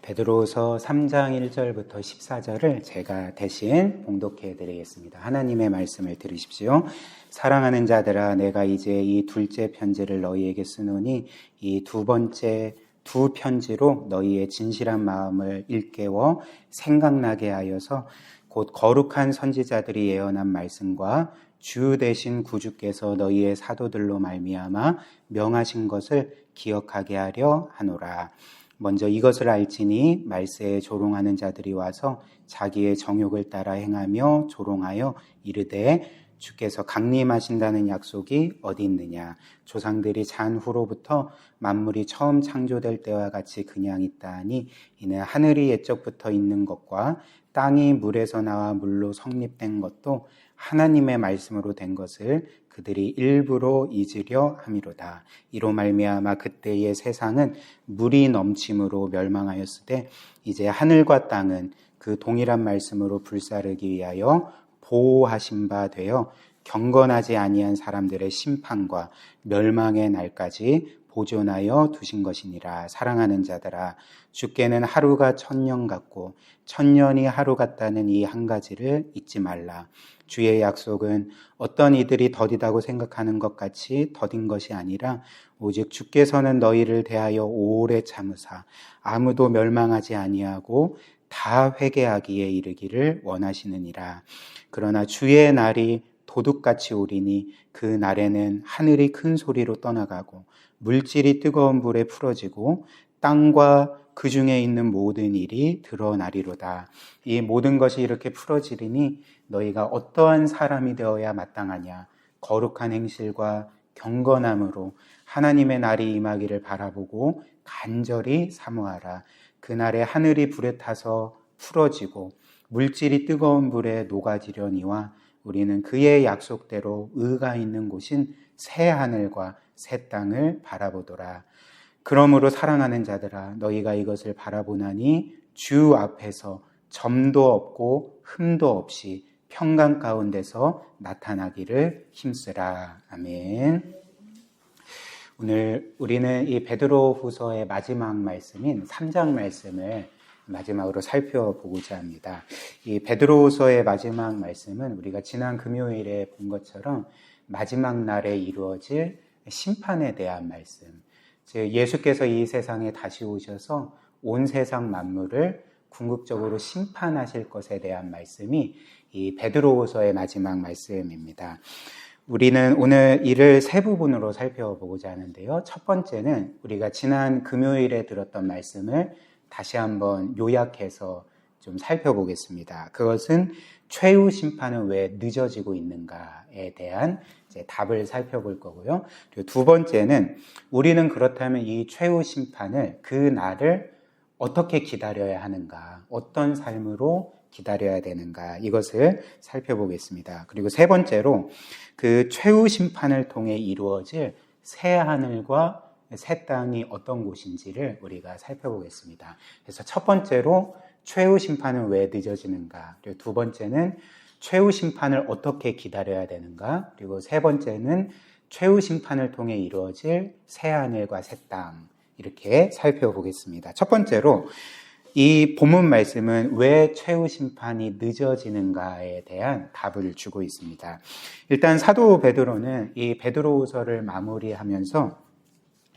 베드로후서 3장 1절부터 14절을 제가 대신 봉독해 드리겠습니다. 하나님의 말씀을 들으십시오. 사랑하는 자들아, 내가 이제 이 둘째 편지를 너희에게 쓰노니 이 두 번째 두 편지로 너희의 진실한 마음을 일깨워 생각나게 하여서 곧 거룩한 선지자들이 예언한 말씀과 주 되신 구주께서 너희의 사도들로 말미암아 명하신 것을 기억하게 하려 하노라. 먼저 이것을 알지니 말세에 조롱하는 자들이 와서 자기의 정욕을 따라 행하며 조롱하여 이르되 주께서 강림하신다는 약속이 어디 있느냐. 조상들이 잔 후로부터 만물이 처음 창조될 때와 같이 그냥 있다 하니 이는 하늘이 옛적부터 있는 것과 땅이 물에서 나와 물로 성립된 것도 하나님의 말씀으로 된 것을 그들이 일부러 잊으려 함이로다. 이로 말미암아 그때의 세상은 물이 넘침으로 멸망하였으되 이제 하늘과 땅은 그 동일한 말씀으로 불사르기 위하여 보호하신 바 되어 경건하지 아니한 사람들의 심판과 멸망의 날까지 보존하여 두신 것이니라. 사랑하는 자들아, 주께는 하루가 1000년 같고 1000년이 하루 같다는 이 한 가지를 잊지 말라. 주의 약속은 어떤 이들이 더디다고 생각하는 것 같이 더딘 것이 아니라 오직 주께서는 너희를 대하여 오래 참으사 아무도 멸망하지 아니하고 다 회개하기에 이르기를 원하시느니라. 그러나 주의 날이 도둑같이 오리니 그 날에는 하늘이 큰 소리로 떠나가고 물질이 뜨거운 불에 풀어지고 땅과 그 중에 있는 모든 일이 드러나리로다. 이 모든 것이 이렇게 풀어지리니 너희가 어떠한 사람이 되어야 마땅하냐. 거룩한 행실과 경건함으로 하나님의 날이 임하기를 바라보고 간절히 사모하라. 그날에 하늘이 불에 타서 풀어지고 물질이 뜨거운 불에 녹아지려니와 우리는 그의 약속대로 의가 있는 곳인 새 하늘과 새 땅을 바라보더라. 그러므로 사랑하는 자들아, 너희가 이것을 바라보나니 주 앞에서 점도 없고 흠도 없이 평강 가운데서 나타나기를 힘쓰라. 아멘. 오늘 우리는 이 베드로후서의 마지막 말씀인 3장 말씀을 마지막으로 살펴보고자 합니다. 이 베드로후서의 마지막 말씀은 우리가 지난 금요일에 본 것처럼 마지막 날에 이루어질 심판에 대한 말씀, 즉 예수께서 이 세상에 다시 오셔서 온 세상 만물을 궁극적으로 심판하실 것에 대한 말씀이 이 베드로후서의 마지막 말씀입니다. 우리는 오늘 이를 세 부분으로 살펴보고자 하는데요. 첫 번째는 우리가 지난 금요일에 들었던 말씀을 다시 한번 요약해서 좀 살펴보겠습니다. 그것은 최후 심판은 왜 늦어지고 있는가에 대한 이제 답을 살펴볼 거고요. 그리고 두 번째는 우리는 그렇다면 이 최후 심판을 그 날을 어떻게 기다려야 하는가, 어떤 삶으로 기다려야 되는가, 이것을 살펴보겠습니다. 그리고 세 번째로 그 최후 심판을 통해 이루어질 새 하늘과 새 땅이 어떤 곳인지를 우리가 살펴보겠습니다. 그래서 첫 번째로 최후 심판은 왜 늦어지는가, 그리고 두 번째는 최후 심판을 어떻게 기다려야 되는가, 그리고 세 번째는 최후 심판을 통해 이루어질 새 하늘과 새 땅, 이렇게 살펴보겠습니다. 첫 번째로 이 본문 말씀은 왜 최후 심판이 늦어지는가에 대한 답을 주고 있습니다. 일단 사도 베드로는 이 베드로후서를 마무리하면서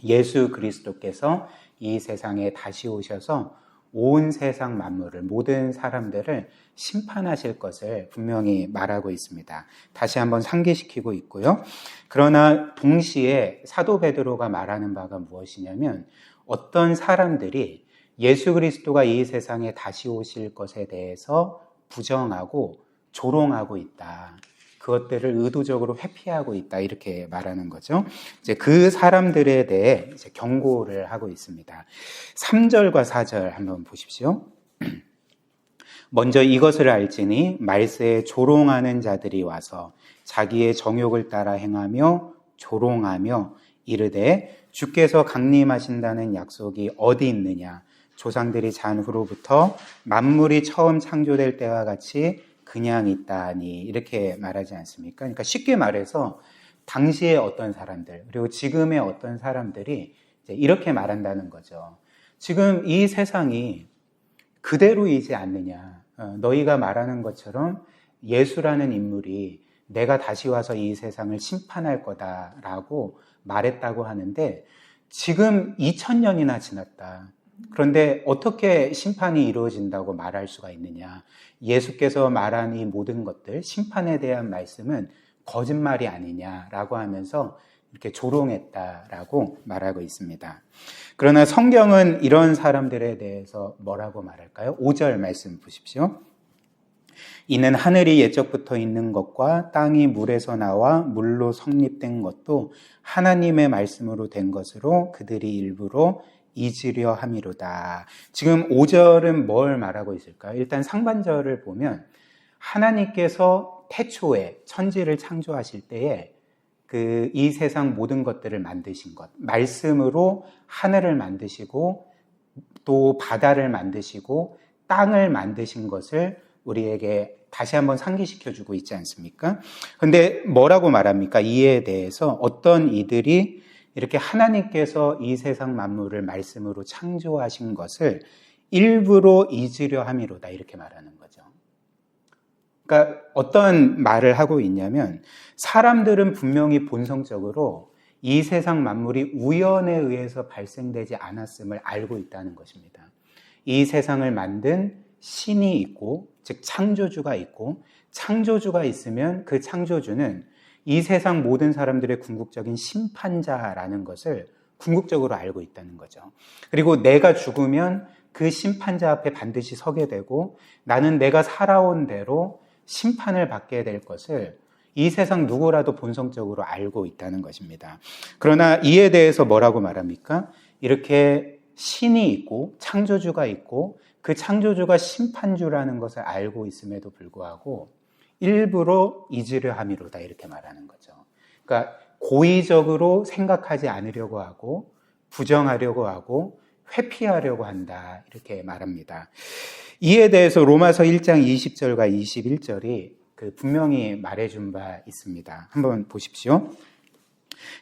예수 그리스도께서 이 세상에 다시 오셔서 온 세상 만물을, 모든 사람들을 심판하실 것을 분명히 말하고 있습니다. 다시 한번 상기시키고 있고요. 그러나 동시에 사도 베드로가 말하는 바가 무엇이냐면 어떤 사람들이 예수 그리스도가 이 세상에 다시 오실 것에 대해서 부정하고 조롱하고 있다. 그것들을 의도적으로 회피하고 있다. 이렇게 말하는 거죠. 이제 그 사람들에 대해 이제 경고를 하고 있습니다. 3절과 4절 한번 보십시오. 먼저 이것을 알지니 말세에 조롱하는 자들이 와서 자기의 정욕을 따라 행하며 조롱하며 이르되 주께서 강림하신다는 약속이 어디 있느냐. 조상들이 잔 후로부터 만물이 처음 창조될 때와 같이 그냥 있다니, 이렇게 말하지 않습니까? 그러니까 쉽게 말해서 당시의 어떤 사람들, 그리고 지금의 어떤 사람들이 이제 이렇게 말한다는 거죠. 지금 이 세상이 그대로이지 않느냐. 너희가 말하는 것처럼 예수라는 인물이 내가 다시 와서 이 세상을 심판할 거다라고 말했다고 하는데 지금 2000년이나 지났다. 그런데 어떻게 심판이 이루어진다고 말할 수가 있느냐. 예수께서 말한 이 모든 것들, 심판에 대한 말씀은 거짓말이 아니냐라고 하면서 이렇게 조롱했다라고 말하고 있습니다. 그러나 성경은 이런 사람들에 대해서 뭐라고 말할까요? 5절 말씀 보십시오. 이는 하늘이 옛적부터 있는 것과 땅이 물에서 나와 물로 성립된 것도 하나님의 말씀으로 된 것으로 그들이 일부러 잊으려 함이로다. 지금 5절은 뭘 말하고 있을까요? 일단 상반절을 보면 하나님께서 태초에 천지를 창조하실 때에 이 세상 모든 것들을 만드신 것, 말씀으로 하늘을 만드시고 또 바다를 만드시고 땅을 만드신 것을 우리에게 다시 한번 상기시켜주고 있지 않습니까? 근데 뭐라고 말합니까? 이에 대해서 어떤 이들이 이렇게 하나님께서 이 세상 만물을 말씀으로 창조하신 것을 일부러 잊으려 함이로다 이렇게 말하는 거죠. 그러니까 어떤 말을 하고 있냐면 사람들은 분명히 본성적으로 이 세상 만물이 우연에 의해서 발생되지 않았음을 알고 있다는 것입니다. 이 세상을 만든 신이 있고 즉 창조주가 있고 창조주가 있으면 그 창조주는 이 세상 모든 사람들의 궁극적인 심판자라는 것을 궁극적으로 알고 있다는 거죠. 그리고 내가 죽으면 그 심판자 앞에 반드시 서게 되고 나는 내가 살아온 대로 심판을 받게 될 것을 이 세상 누구라도 본성적으로 알고 있다는 것입니다. 그러나 이에 대해서 뭐라고 말합니까? 이렇게 신이 있고 창조주가 있고 그 창조주가 심판주라는 것을 알고 있음에도 불구하고 일부러 잊으려 함이로다 이렇게 말하는 거죠. 그러니까 고의적으로 생각하지 않으려고 하고 부정하려고 하고 회피하려고 한다 이렇게 말합니다. 이에 대해서 로마서 1장 20절과 21절이 분명히 말해준 바 있습니다. 한번 보십시오.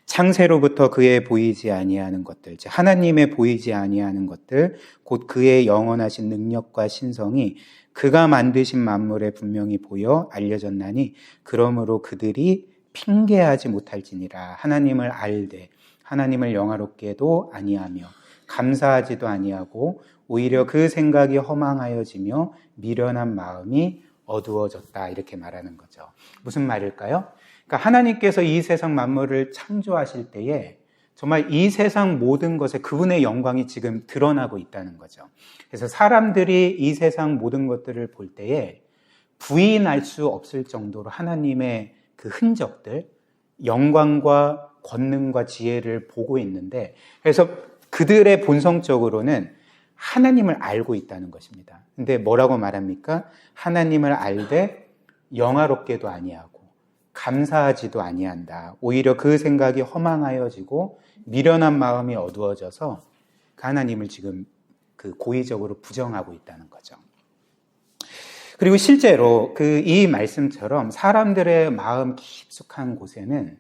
창세로부터 그의 보이지 아니하는 것들, 즉 하나님의 보이지 아니하는 것들, 곧 그의 영원하신 능력과 신성이 그가 만드신 만물에 분명히 보여 알려졌나니 그러므로 그들이 핑계하지 못할지니라. 하나님을 알되 하나님을 영화롭게도 아니하며 감사하지도 아니하고 오히려 그 생각이 허망하여지며 미련한 마음이 어두워졌다 이렇게 말하는 거죠. 무슨 말일까요? 그러니까 하나님께서 이 세상 만물을 창조하실 때에 정말 이 세상 모든 것에 그분의 영광이 지금 드러나고 있다는 거죠. 그래서 사람들이 이 세상 모든 것들을 볼 때에 부인할 수 없을 정도로 하나님의 그 흔적들, 영광과 권능과 지혜를 보고 있는데 그래서 그들의 본성적으로는 하나님을 알고 있다는 것입니다. 근데 뭐라고 말합니까? 하나님을 알되 영화롭게도 아니하고 감사하지도 아니한다. 오히려 그 생각이 허망하여지고 미련한 마음이 어두워져서 그 하나님을 지금 고의적으로 부정하고 있다는 거죠. 그리고 실제로 이 말씀처럼 사람들의 마음 깊숙한 곳에는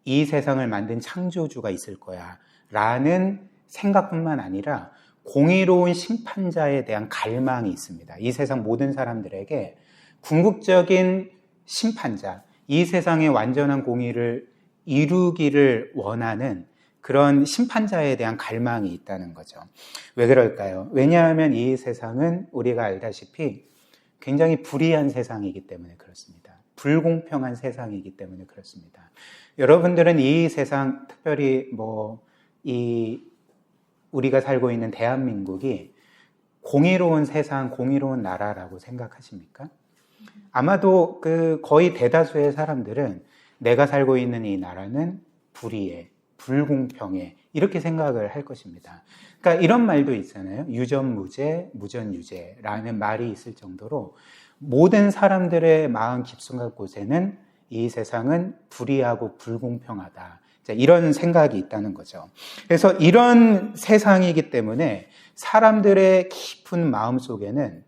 이 세상을 만든 창조주가 있을 거야 라는 생각뿐만 아니라 공의로운 심판자에 대한 갈망이 있습니다. 이 세상 모든 사람들에게 궁극적인 심판자, 이 세상의 완전한 공의를 이루기를 원하는 그런 심판자에 대한 갈망이 있다는 거죠. 왜 그럴까요? 왜냐하면 이 세상은 우리가 알다시피 굉장히 불의한 세상이기 때문에 그렇습니다. 불공평한 세상이기 때문에 그렇습니다. 여러분들은 이 세상, 특별히 우리가 살고 있는 대한민국이 공의로운 세상, 공의로운 나라라고 생각하십니까? 아마도 거의 대다수의 사람들은 내가 살고 있는 이 나라는 불의해, 불공평해 이렇게 생각을 할 것입니다. 그러니까 이런 말도 있잖아요. 유전무죄, 무전유죄라는 말이 있을 정도로 모든 사람들의 마음 깊숙한 곳에는 이 세상은 불의하고 불공평하다. 이런 생각이 있다는 거죠. 그래서 이런 세상이기 때문에 사람들의 깊은 마음 속에는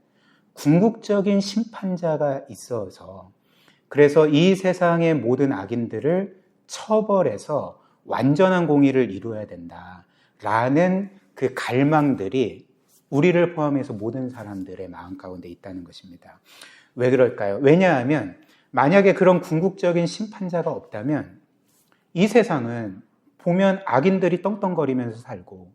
궁극적인 심판자가 있어서 그래서 이 세상의 모든 악인들을 처벌해서 완전한 공의를 이루어야 된다라는 그 갈망들이 우리를 포함해서 모든 사람들의 마음 가운데 있다는 것입니다. 왜 그럴까요? 왜냐하면 만약에 그런 궁극적인 심판자가 없다면 이 세상은 보면 악인들이 떵떵거리면서 살고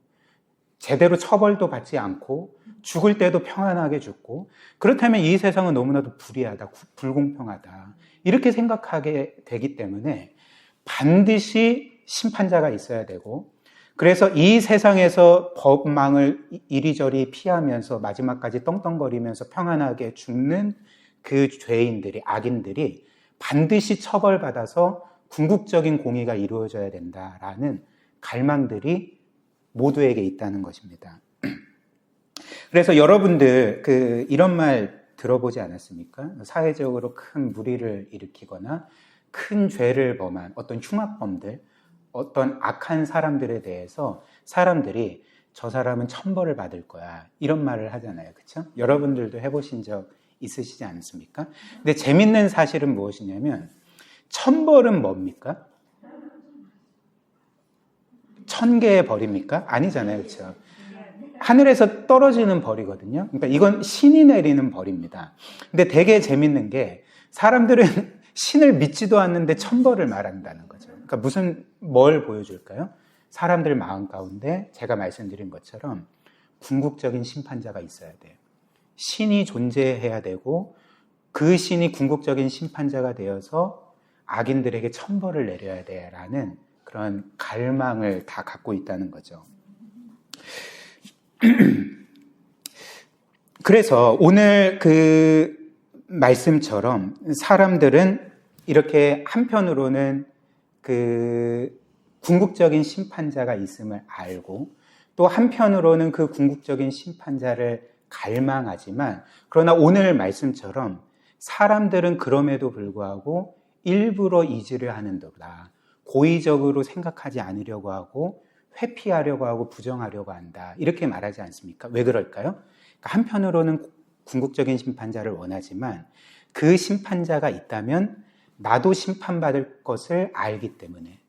제대로 처벌도 받지 않고 죽을 때도 평안하게 죽고, 그렇다면 이 세상은 너무나도 불의하다, 불공평하다 이렇게 생각하게 되기 때문에 반드시 심판자가 있어야 되고, 그래서 이 세상에서 법망을 이리저리 피하면서 마지막까지 떵떵거리면서 평안하게 죽는 그 죄인들이, 악인들이 반드시 처벌받아서 궁극적인 공의가 이루어져야 된다라는 갈망들이 모두에게 있다는 것입니다. 그래서 여러분들 이런 말 들어보지 않았습니까? 사회적으로 큰 무리를 일으키거나 큰 죄를 범한 어떤 흉악범들, 어떤 악한 사람들에 대해서 사람들이 저 사람은 천벌을 받을 거야 이런 말을 하잖아요. 그렇죠? 여러분들도 해보신 적 있으시지 않습니까? 근데 재밌는 사실은 무엇이냐면 천벌은 뭡니까? 1000개의 벌입니까? 아니잖아요. 그렇죠? 하늘에서 떨어지는 벌이거든요. 그러니까 이건 신이 내리는 벌입니다. 근데 되게 재밌는 게 사람들은 신을 믿지도 않는데 천벌을 말한다는 거죠. 그러니까 뭘 보여줄까요? 사람들 마음 가운데 제가 말씀드린 것처럼 궁극적인 심판자가 있어야 돼요. 신이 존재해야 되고 그 신이 궁극적인 심판자가 되어서 악인들에게 천벌을 내려야 돼라는 그런 갈망을 다 갖고 있다는 거죠. 그래서 오늘 그 말씀처럼 사람들은 이렇게 한편으로는 그 궁극적인 심판자가 있음을 알고 또 한편으로는 그 궁극적인 심판자를 갈망하지만, 그러나 오늘 말씀처럼 사람들은 그럼에도 불구하고 일부러 이지를 하는도다. 고의적으로 생각하지 않으려고 하고 회피하려고 하고 부정하려고 한다. 이렇게 말하지 않습니까? 왜 그럴까요? 그러니까 한편으로는 궁극적인 심판자를 원하지만 그 심판자가 있다면 나도 심판받을 것을 알기 때문에,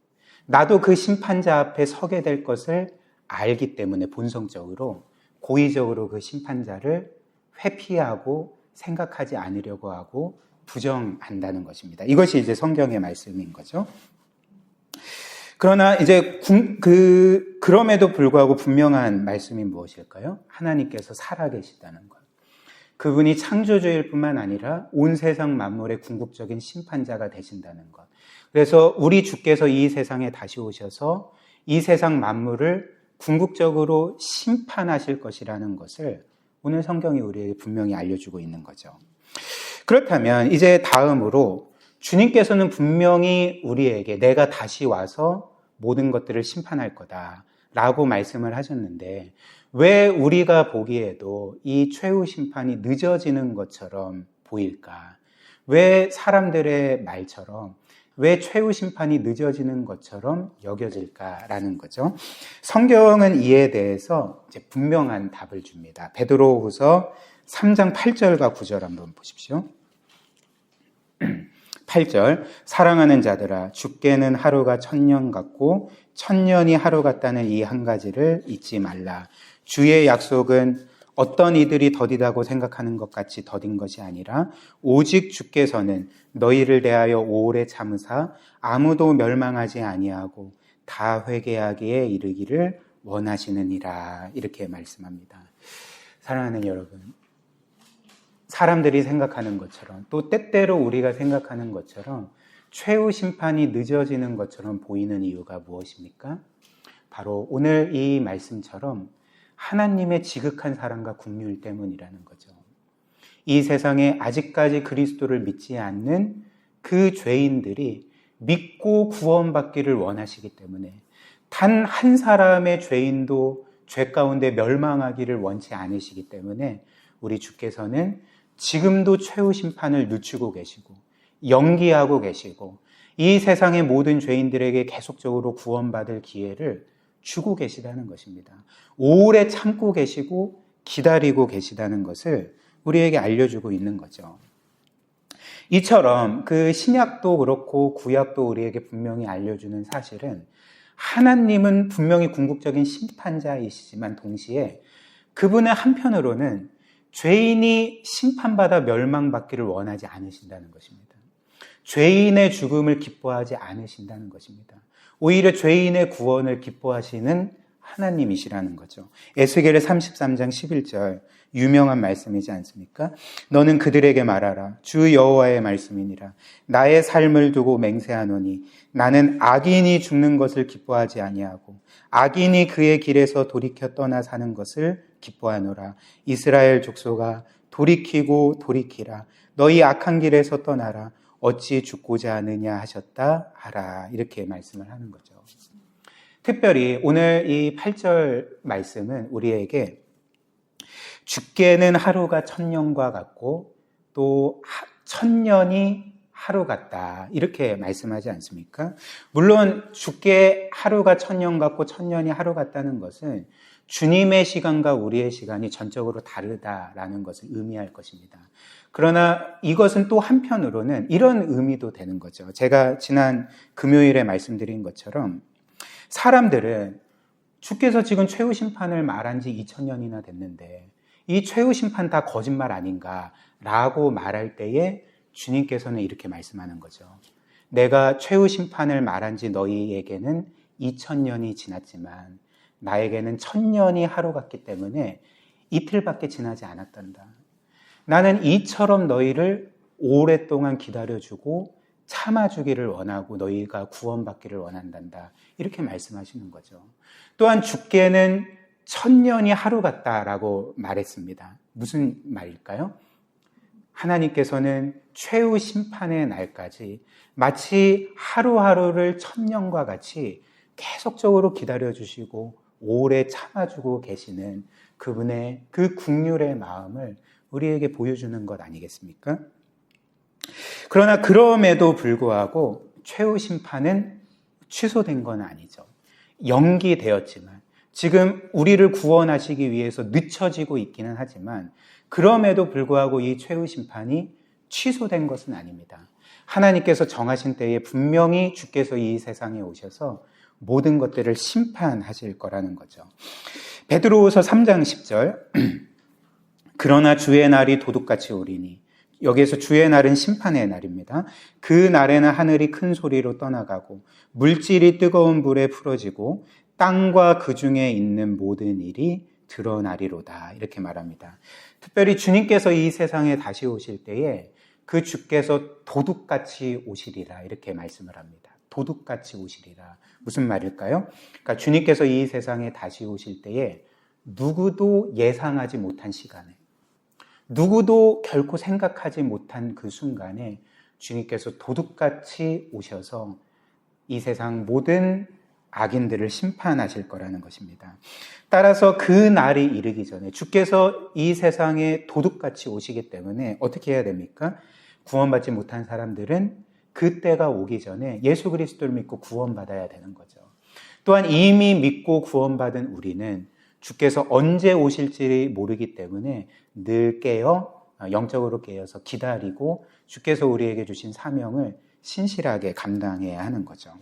나도 그 심판자 앞에 서게 될 것을 알기 때문에 본성적으로 고의적으로 그 심판자를 회피하고 생각하지 않으려고 하고 부정한다는 것입니다. 이것이 이제 성경의 말씀인 거죠. 그러나 이제 그럼에도 불구하고 분명한 말씀이 무엇일까요? 하나님께서 살아계시다는 것. 그분이 창조주일 뿐만 아니라 온 세상 만물의 궁극적인 심판자가 되신다는 것. 그래서 우리 주께서 이 세상에 다시 오셔서 이 세상 만물을 궁극적으로 심판하실 것이라는 것을 오늘 성경이 우리에게 분명히 알려주고 있는 거죠. 그렇다면 이제 다음으로 주님께서는 분명히 우리에게 내가 다시 와서 모든 것들을 심판할 거다라고 말씀을 하셨는데, 왜 우리가 보기에도 이 최후 심판이 늦어지는 것처럼 보일까? 왜 사람들의 말처럼 왜 최후 심판이 늦어지는 것처럼 여겨질까라는 거죠. 성경은 이에 대해서 이제 분명한 답을 줍니다. 베드로후서 3장 8절과 9절 한번 보십시오. 8절, 사랑하는 자들아, 주께는 하루가 1000년 같고 1000년이 하루 같다는 이 한 가지를 잊지 말라. 주의 약속은 어떤 이들이 더디다고 생각하는 것 같이 더딘 것이 아니라 오직 주께서는 너희를 대하여 오래 참으사 아무도 멸망하지 아니하고 다 회개하기에 이르기를 원하시느니라. 이렇게 말씀합니다. 사랑하는 여러분, 사람들이 생각하는 것처럼 또 때때로 우리가 생각하는 것처럼 최후 심판이 늦어지는 것처럼 보이는 이유가 무엇입니까? 바로 오늘 이 말씀처럼 하나님의 지극한 사랑과 긍휼 때문이라는 거죠. 이 세상에 아직까지 그리스도를 믿지 않는 그 죄인들이 믿고 구원받기를 원하시기 때문에 단 한 사람의 죄인도 죄 가운데 멸망하기를 원치 않으시기 때문에 우리 주께서는 지금도 최후 심판을 늦추고 계시고 연기하고 계시고 이 세상의 모든 죄인들에게 계속적으로 구원받을 기회를 주고 계시다는 것입니다. 오래 참고 계시고 기다리고 계시다는 것을 우리에게 알려주고 있는 거죠. 이처럼 그 신약도 그렇고 구약도 우리에게 분명히 알려주는 사실은 하나님은 분명히 궁극적인 심판자이시지만 동시에 그분은 한편으로는 죄인이 심판받아 멸망받기를 원하지 않으신다는 것입니다. 죄인의 죽음을 기뻐하지 않으신다는 것입니다. 오히려 죄인의 구원을 기뻐하시는 하나님이시라는 거죠. 에스겔 33장 11절 유명한 말씀이지 않습니까? 너는 그들에게 말하라. 주 여호와의 말씀이니라. 나의 삶을 두고 맹세하노니 나는 악인이 죽는 것을 기뻐하지 아니하고 악인이 그의 길에서 돌이켜 떠나 사는 것을 기뻐하노라. 이스라엘 족속아 돌이키고 돌이키라. 너희 악한 길에서 떠나라. 어찌 죽고자 하느냐 하셨다 하라. 이렇게 말씀을 하는 거죠. 특별히 오늘 이 8절 말씀은 우리에게 죽게는 하루가 천년과 같고 또 천년이 하루 같다 이렇게 말씀하지 않습니까? 물론 죽게 하루가 천년 같고 천년이 하루 같다는 것은 주님의 시간과 우리의 시간이 전적으로 다르다라는 것을 의미할 것입니다. 그러나 이것은 또 한편으로는 이런 의미도 되는 거죠. 제가 지난 금요일에 말씀드린 것처럼 사람들은 주께서 지금 최후 심판을 말한 지 2000년이나 됐는데 이 최후 심판 다 거짓말 아닌가라고 말할 때에 주님께서는 이렇게 말씀하는 거죠. 내가 최후 심판을 말한 지 너희에게는 2000년이 지났지만 나에게는 1000년이 하루 같기 때문에 이틀밖에 지나지 않았단다. 나는 이처럼 너희를 오랫동안 기다려주고 참아주기를 원하고 너희가 구원받기를 원한단다. 이렇게 말씀하시는 거죠. 또한 죽게는 1000년이 하루 같다라고 말했습니다. 무슨 말일까요? 하나님께서는 최후 심판의 날까지 마치 하루하루를 1000년과 같이 계속적으로 기다려주시고 오래 참아주고 계시는 그분의 그 긍휼의 마음을 우리에게 보여주는 것 아니겠습니까? 그러나 그럼에도 불구하고 최후 심판은 취소된 건 아니죠. 연기되었지만 지금 우리를 구원하시기 위해서 늦춰지고 있기는 하지만 그럼에도 불구하고 이 최후 심판이 취소된 것은 아닙니다. 하나님께서 정하신 때에 분명히 주께서 이 세상에 오셔서 모든 것들을 심판하실 거라는 거죠. 베드로후서 3장 10절 그러나 주의 날이 도둑같이 오리니 여기에서 주의 날은 심판의 날입니다. 그 날에는 하늘이 큰 소리로 떠나가고 물질이 뜨거운 불에 풀어지고 땅과 그 중에 있는 모든 일이 드러나리로다 이렇게 말합니다. 특별히 주님께서 이 세상에 다시 오실 때에 그 주께서 도둑같이 오시리라 이렇게 말씀을 합니다. 도둑같이 오시리라. 무슨 말일까요? 그러니까 주님께서 이 세상에 다시 오실 때에 누구도 예상하지 못한 시간에 누구도 결코 생각하지 못한 그 순간에 주님께서 도둑같이 오셔서 이 세상 모든 악인들을 심판하실 거라는 것입니다. 따라서 그 날이 이르기 전에 주께서 이 세상에 도둑같이 오시기 때문에 어떻게 해야 됩니까? 구원받지 못한 사람들은 그때가 오기 전에 예수 그리스도를 믿고 구원받아야 되는 거죠. 또한 이미 믿고 구원받은 우리는 주께서 언제 오실지 모르기 때문에 늘 영적으로 깨어서 기다리고 주께서 우리에게 주신 사명을 신실하게 감당해야 하는 거죠.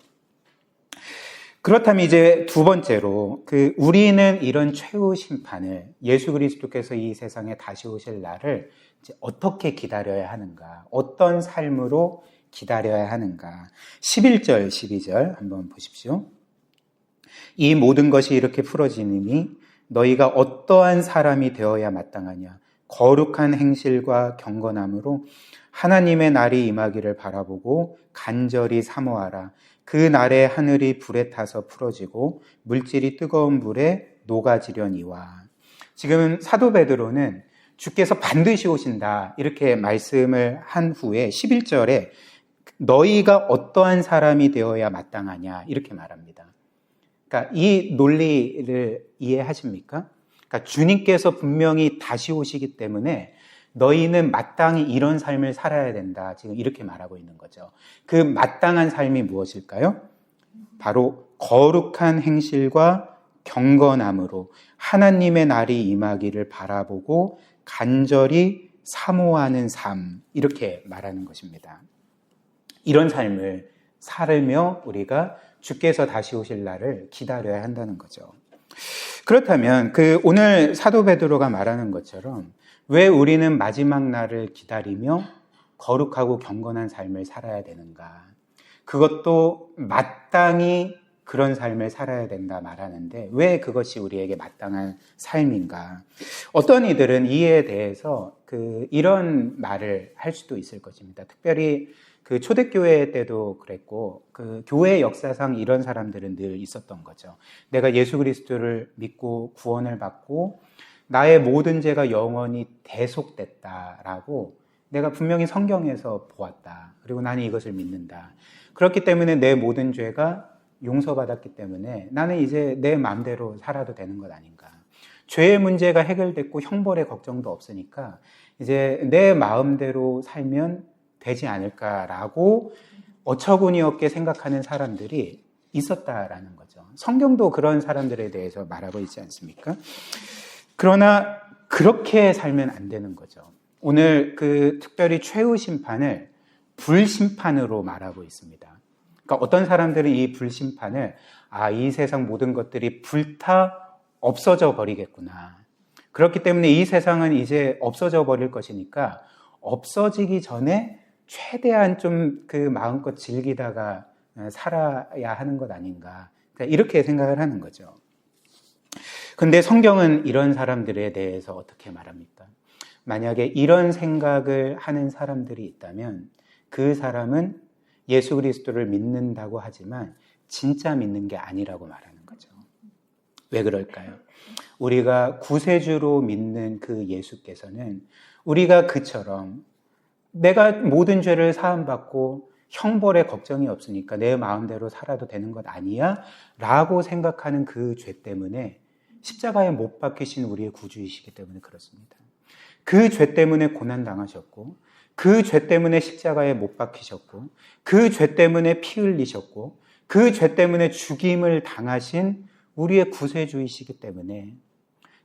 그렇다면 이제 두 번째로 우리는 이런 최후 심판을 예수 그리스도께서 이 세상에 다시 오실 날을 이제 어떻게 기다려야 하는가, 어떤 삶으로 기다려야 하는가. 11절, 12절 한번 보십시오. 이 모든 것이 이렇게 풀어지느니 너희가 어떠한 사람이 되어야 마땅하냐. 거룩한 행실과 경건함으로 하나님의 날이 임하기를 바라보고 간절히 사모하라. 그 날에 하늘이 불에 타서 풀어지고 물질이 뜨거운 불에 녹아지려니와. 지금 사도 베드로는 주께서 반드시 오신다 이렇게 말씀을 한 후에 11절에 너희가 어떠한 사람이 되어야 마땅하냐 이렇게 말합니다. 그러니까 이 논리를 이해하십니까? 그러니까 주님께서 분명히 다시 오시기 때문에 너희는 마땅히 이런 삶을 살아야 된다. 지금 이렇게 말하고 있는 거죠. 그 마땅한 삶이 무엇일까요? 바로 거룩한 행실과 경건함으로 하나님의 날이 임하기를 바라보고 간절히 사모하는 삶, 이렇게 말하는 것입니다. 이런 삶을 살며 우리가 주께서 다시 오실 날을 기다려야 한다는 거죠. 그렇다면 오늘 사도 베드로가 말하는 것처럼 왜 우리는 마지막 날을 기다리며 거룩하고 경건한 삶을 살아야 되는가? 그것도 마땅히 그런 삶을 살아야 된다 말하는데 왜 그것이 우리에게 마땅한 삶인가? 어떤 이들은 이에 대해서 이런 말을 할 수도 있을 것입니다. 특별히 초대교회 때도 그랬고 교회 역사상 이런 사람들은 늘 있었던 거죠. 내가 예수 그리스도를 믿고 구원을 받고 나의 모든 죄가 영원히 대속됐다라고 내가 분명히 성경에서 보았다. 그리고 나는 이것을 믿는다. 그렇기 때문에 내 모든 죄가 용서받았기 때문에 나는 이제 내 마음대로 살아도 되는 것 아닌가. 죄의 문제가 해결됐고 형벌의 걱정도 없으니까 이제 내 마음대로 살면 되지 않을까라고 어처구니 없게 생각하는 사람들이 있었다라는 거죠. 성경도 그런 사람들에 대해서 말하고 있지 않습니까? 그러나 그렇게 살면 안 되는 거죠. 오늘 특별히 최후 심판을 불심판으로 말하고 있습니다. 그러니까 어떤 사람들은 이 불심판을 이 세상 모든 것들이 불타 없어져 버리겠구나. 그렇기 때문에 이 세상은 이제 없어져 버릴 것이니까 없어지기 전에 최대한 좀 마음껏 즐기다가 살아야 하는 것 아닌가. 그러니까 이렇게 생각을 하는 거죠. 근데 성경은 이런 사람들에 대해서 어떻게 말합니까? 만약에 이런 생각을 하는 사람들이 있다면 그 사람은 예수 그리스도를 믿는다고 하지만 진짜 믿는 게 아니라고 말하는 거죠. 왜 그럴까요? 우리가 구세주로 믿는 그 예수께서는 우리가 그처럼 내가 모든 죄를 사함받고 형벌의 걱정이 없으니까 내 마음대로 살아도 되는 것 아니야? 라고 생각하는 그 죄 때문에 십자가에 못 박히신 우리의 구주이시기 때문에 그렇습니다. 그 죄 때문에 고난당하셨고 그 죄 때문에 십자가에 못 박히셨고 그 죄 때문에 피 흘리셨고 그 죄 때문에 죽임을 당하신 우리의 구세주이시기 때문에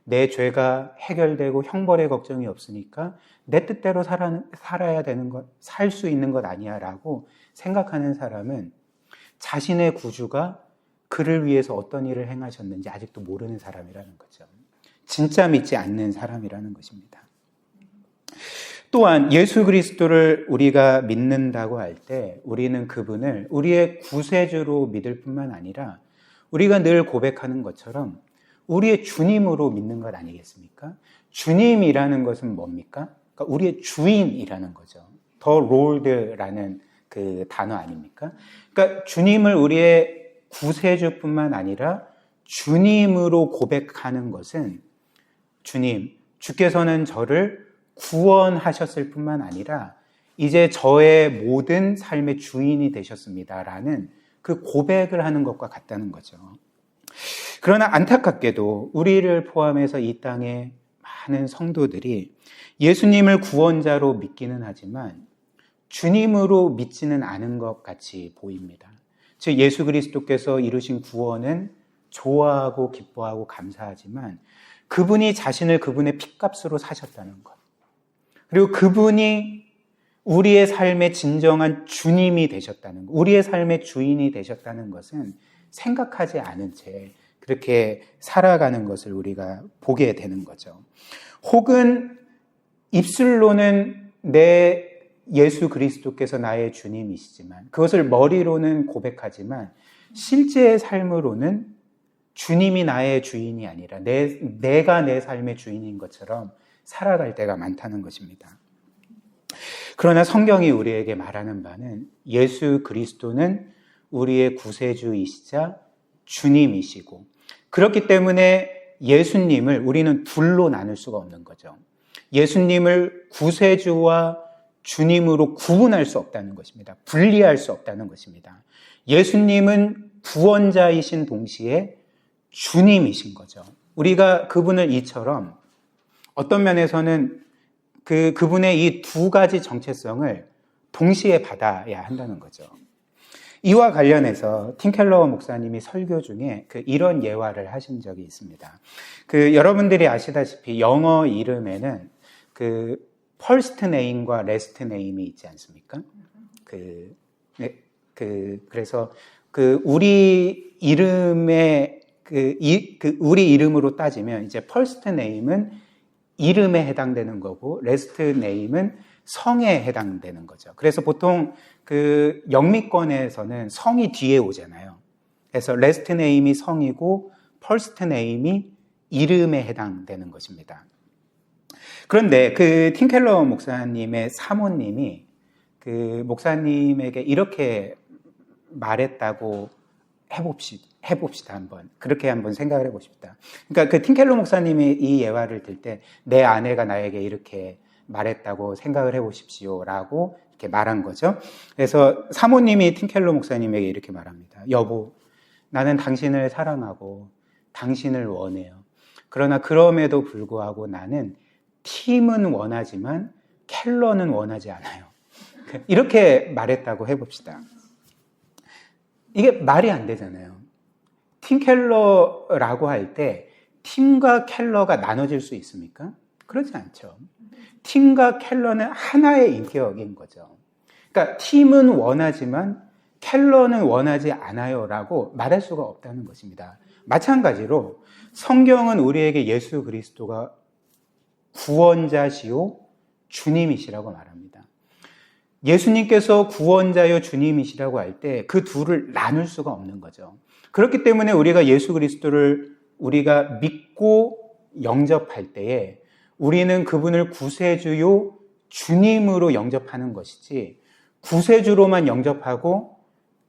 내 죄가 해결되고 형벌의 걱정이 없으니까 내 뜻대로 살아야 되는 것, 살 수 있는 것 아니야 라고 생각하는 사람은 자신의 구주가 그를 위해서 어떤 일을 행하셨는지 아직도 모르는 사람이라는 거죠. 진짜 믿지 않는 사람이라는 것입니다. 또한 예수 그리스도를 우리가 믿는다고 할 때 우리는 그분을 우리의 구세주로 믿을 뿐만 아니라 우리가 늘 고백하는 것처럼 우리의 주님으로 믿는 것 아니겠습니까? 주님이라는 것은 뭡니까? 그러니까 우리의 주인이라는 거죠. 더 롤드라는 그 단어 아닙니까? 그러니까 주님을 우리의 구세주뿐만 아니라 주님으로 고백하는 것은 주님, 주께서는 저를 구원하셨을 뿐만 아니라 이제 저의 모든 삶의 주인이 되셨습니다라는 그 고백을 하는 것과 같다는 거죠. 그러나 안타깝게도 우리를 포함해서 이 땅의 많은 성도들이 예수님을 구원자로 믿기는 하지만 주님으로 믿지는 않은 것 같이 보입니다. 즉 예수 그리스도께서 이루신 구원은 좋아하고 기뻐하고 감사하지만 그분이 자신을 그분의 핏값으로 사셨다는 것, 그리고 그분이 우리의 삶의 진정한 주님이 되셨다는 것, 우리의 삶의 주인이 되셨다는 것은 생각하지 않은 채 그렇게 살아가는 것을 우리가 보게 되는 거죠. 혹은 입술로는 내 예수 그리스도께서 나의 주님이시지만 그것을 머리로는 고백하지만 실제의 삶으로는 주님이 나의 주인이 아니라 내가 내 삶의 주인인 것처럼 살아갈 때가 많다는 것입니다. 그러나 성경이 우리에게 말하는 바는 예수 그리스도는 우리의 구세주이시자 주님이시고 그렇기 때문에 예수님을 우리는 둘로 나눌 수가 없는 거죠. 예수님을 구세주와 주님으로 구분할 수 없다는 것입니다. 분리할 수 없다는 것입니다. 예수님은 구원자이신 동시에 주님이신 거죠. 우리가 그분을 이처럼 어떤 면에서는 그분의 이 두 가지 정체성을 동시에 받아야 한다는 거죠. 이와 관련해서 팀 켈러 목사님이 설교 중에 이런 예화를 하신 적이 있습니다. 여러분들이 아시다시피 영어 이름에는 first name과 last name이 있지 않습니까? 그래서 우리 이름의 우리 이름으로 따지면 이제 first name은 이름에 해당되는 거고 last name은 성에 해당되는 거죠. 그래서 보통 그 영미권에서는 성이 뒤에 오잖아요. 그래서 last name이 성이고 first name이 이름에 해당되는 것입니다. 그런데 그 팀켈러 목사님의 사모님이 그 목사님에게 이렇게 말했다고 해봅시다 한번. 그렇게 한번 생각을 해봅시다. 그러니까 그 팀켈러 목사님이 이 예화를 들 때 내 아내가 나에게 이렇게 말했다고 생각을 해보십시오라고 이렇게 말한 거죠. 그래서 사모님이 팀켈러 목사님에게 이렇게 말합니다. 여보, 나는 당신을 사랑하고 당신을 원해요. 그러나 그럼에도 불구하고 나는 팀은 원하지만 켈러는 원하지 않아요. 이렇게 말했다고 해봅시다. 이게 말이 안 되잖아요. 팀 켈러라고 할 때 팀과 켈러가 나눠질 수 있습니까? 그렇지 않죠. 팀과 켈러는 하나의 인격인 거죠. 그러니까 팀은 원하지만 켈러는 원하지 않아요라고 말할 수가 없다는 것입니다. 마찬가지로 성경은 우리에게 예수 그리스도가 구원자시요 주님이시라고 말합니다. 예수님께서 구원자요 주님이시라고 할 때 그 둘을 나눌 수가 없는 거죠. 그렇기 때문에 우리가 예수 그리스도를 우리가 믿고 영접할 때에 우리는 그분을 구세주요 주님으로 영접하는 것이지 구세주로만 영접하고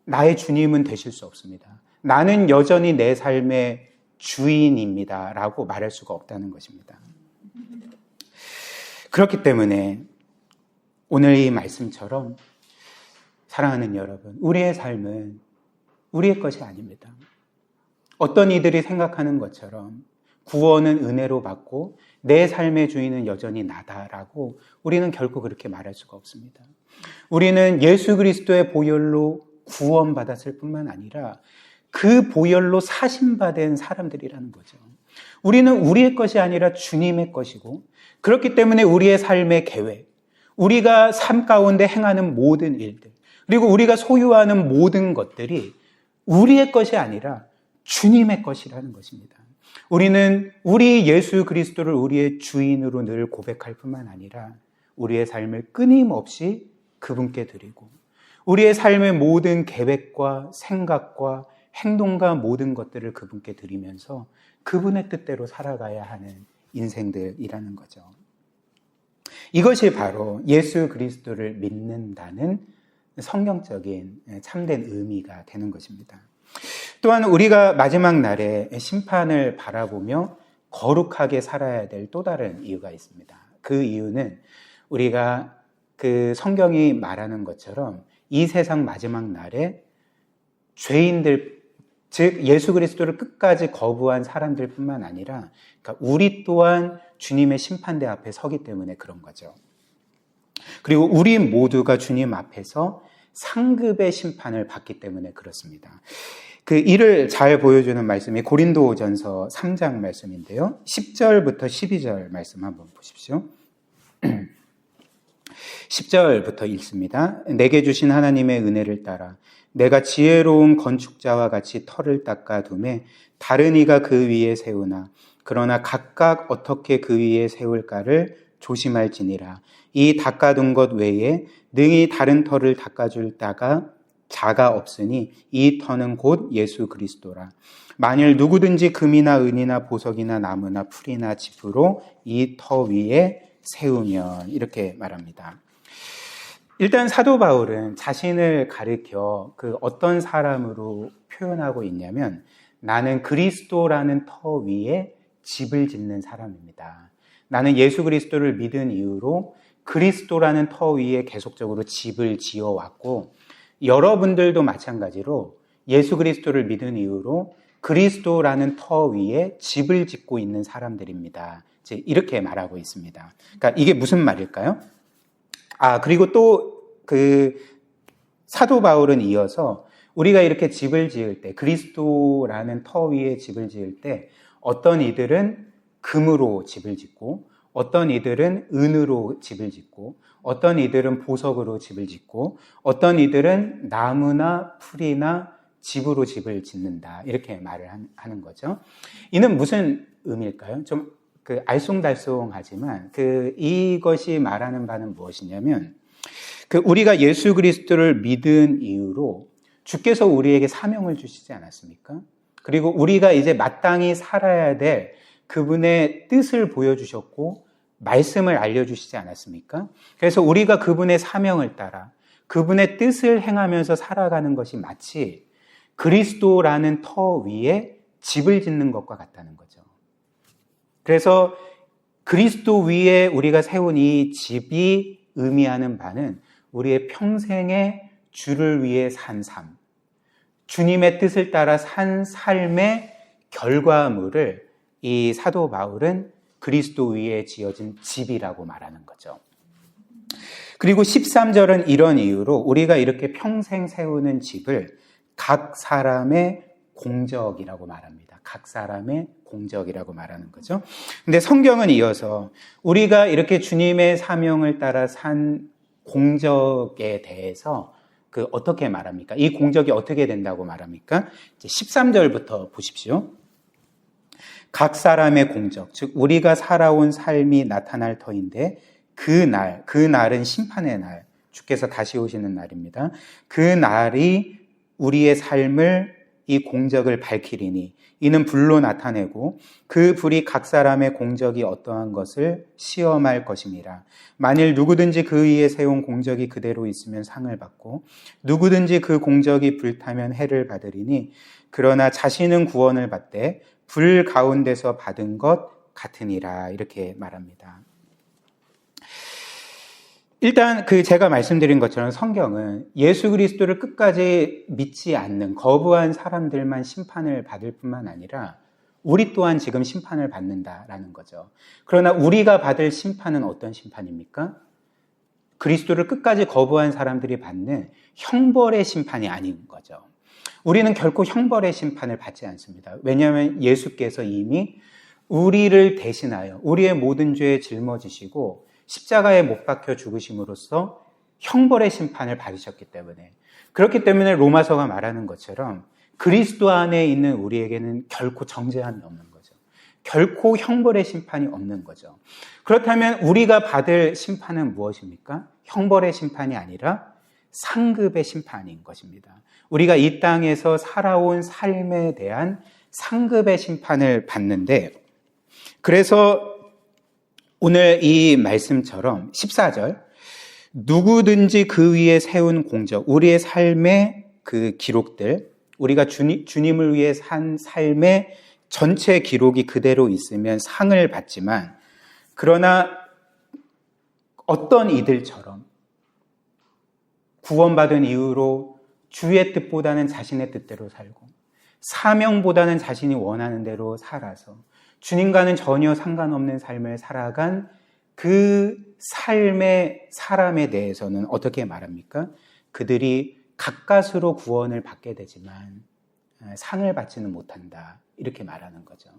나의 주님은 되실 수 없습니다. 나는 여전히 내 삶의 주인입니다 라고 말할 수가 없다는 것입니다. 그렇기 때문에 오늘 이 말씀처럼 사랑하는 여러분, 우리의 삶은 우리의 것이 아닙니다. 어떤 이들이 생각하는 것처럼 구원은 은혜로 받고 내 삶의 주인은 여전히 나다라고 우리는 결코 그렇게 말할 수가 없습니다. 우리는 예수 그리스도의 보혈로 구원받았을 뿐만 아니라 그 보혈로 사심받은 사람들이라는 거죠. 우리는 우리의 것이 아니라 주님의 것이고 그렇기 때문에 우리의 삶의 계획, 우리가 삶 가운데 행하는 모든 일들, 그리고 우리가 소유하는 모든 것들이 우리의 것이 아니라 주님의 것이라는 것입니다. 우리는 우리 예수 그리스도를 우리의 주인으로 늘 고백할 뿐만 아니라 우리의 삶을 끊임없이 그분께 드리고 우리의 삶의 모든 계획과 생각과 행동과 모든 것들을 그분께 드리면서 그분의 뜻대로 살아가야 하는 인생들이라는 거죠. 이것이 바로 예수 그리스도를 믿는다는 성경적인 참된 의미가 되는 것입니다. 또한 우리가 마지막 날에 심판을 바라보며 거룩하게 살아야 될 또 다른 이유가 있습니다. 그 이유는 우리가 그 성경이 말하는 것처럼 이 세상 마지막 날에 죄인들, 즉 예수 그리스도를 끝까지 거부한 사람들 뿐만 아니라 그러니까 우리 또한 주님의 심판대 앞에 서기 때문에 그런 거죠. 그리고 우리 모두가 주님 앞에서 상급의 심판을 받기 때문에 그렇습니다. 그 이를 잘 보여주는 말씀이 고린도전서 3장 말씀인데요. 10절부터 12절 말씀 한번 보십시오. 10절부터 읽습니다. 내게 주신 하나님의 은혜를 따라 내가 지혜로운 건축자와 같이 터를 닦아두매 다른 이가 그 위에 세우나 그러나 각각 어떻게 그 위에 세울까를 조심할지니라. 이 닦아둔 것 외에 능히 다른 터를 닦아줄 자가 없으니 이 터는 곧 예수 그리스도라. 만일 누구든지 금이나 은이나 보석이나 나무나 풀이나 짚으로 이 터 위에 세우면 이렇게 말합니다. 일단 사도 바울은 자신을 가리켜 그 어떤 사람으로 표현하고 있냐면 나는 그리스도라는 터 위에 집을 짓는 사람입니다. 나는 예수 그리스도를 믿은 이후로 그리스도라는 터 위에 계속적으로 집을 지어왔고 여러분들도 마찬가지로 예수 그리스도를 믿은 이후로 그리스도라는 터 위에 집을 짓고 있는 사람들입니다. 이제 이렇게 말하고 있습니다. 그러니까 이게 무슨 말일까요? 그리고 또 그 사도 바울은 이어서 우리가 이렇게 집을 지을 때 그리스도라는 터 위에 집을 지을 때 어떤 이들은 금으로 집을 짓고 어떤 이들은 은으로 집을 짓고 어떤 이들은 보석으로 집을 짓고 어떤 이들은 나무나 풀이나 집으로 집을 짓는다. 이렇게 말을 하는 거죠. 이는 무슨 의미일까요? 좀 알쏭달쏭하지만 이것이 말하는 바는 무엇이냐면 우리가 예수 그리스도를 믿은 이후로 주께서 우리에게 사명을 주시지 않았습니까? 그리고 우리가 이제 마땅히 살아야 될 그분의 뜻을 보여주셨고 말씀을 알려주시지 않았습니까? 그래서 우리가 그분의 사명을 따라 그분의 뜻을 행하면서 살아가는 것이 마치 그리스도라는 터 위에 집을 짓는 것과 같다는 거죠. 그래서 그리스도 위에 우리가 세운 이 집이 의미하는 바는 우리의 평생에 주를 위해 산 삶, 주님의 뜻을 따라 산 삶의 결과물을 이 사도 바울은 그리스도 위에 지어진 집이라고 말하는 거죠. 그리고 13절은 이런 이유로 우리가 이렇게 평생 세우는 집을 각 사람의 공적이라고 말합니다. 각 사람의 공적이라고 말하는 거죠. 근데 성경은 이어서 우리가 이렇게 주님의 사명을 따라 산 공적에 대해서 어떻게 말합니까? 이 공적이 어떻게 된다고 말합니까? 이제 13절부터 보십시오. 각 사람의 공적, 즉 우리가 살아온 삶이 나타날 터인데 그날은 심판의 날, 주께서 다시 오시는 날입니다. 그 날이 우리의 삶을 이 공적을 밝히리니 이는 불로 나타내고 그 불이 각 사람의 공적이 어떠한 것을 시험할 것임이라. 만일 누구든지 그 위에 세운 공적이 그대로 있으면 상을 받고 누구든지 그 공적이 불타면 해를 받으리니 그러나 자신은 구원을 받되 불 가운데서 받은 것 같으니라. 이렇게 말합니다. 일단 제가 말씀드린 것처럼 성경은 예수 그리스도를 끝까지 믿지 않는 거부한 사람들만 심판을 받을 뿐만 아니라 우리 또한 지금 심판을 받는다라는 거죠. 그러나 우리가 받을 심판은 어떤 심판입니까? 그리스도를 끝까지 거부한 사람들이 받는 형벌의 심판이 아닌 거죠. 우리는 결코 형벌의 심판을 받지 않습니다. 왜냐하면 예수께서 이미 우리를 대신하여 우리의 모든 죄에 짊어지시고 십자가에 못 박혀 죽으심으로써 형벌의 심판을 받으셨기 때문에, 그렇기 때문에 로마서가 말하는 것처럼 그리스도 안에 있는 우리에게는 결코 정죄함이 없는 거죠. 결코 형벌의 심판이 없는 거죠. 그렇다면 우리가 받을 심판은 무엇입니까? 형벌의 심판이 아니라 상급의 심판인 것입니다. 우리가 이 땅에서 살아온 삶에 대한 상급의 심판을 받는데, 그래서 오늘 이 말씀처럼 14절, 누구든지 그 위에 세운 공적, 우리의 삶의 기록들, 우리가 주님을 위해 산 삶의 전체 기록이 그대로 있으면 상을 받지만, 그러나 어떤 이들처럼 구원받은 이후로 주의 뜻보다는 자신의 뜻대로 살고 사명보다는 자신이 원하는 대로 살아서 주님과는 전혀 상관없는 삶을 살아간 그 삶의 사람에 대해서는 어떻게 말합니까? 그들이 가까스로 구원을 받게 되지만 상을 받지는 못한다, 이렇게 말하는 거죠.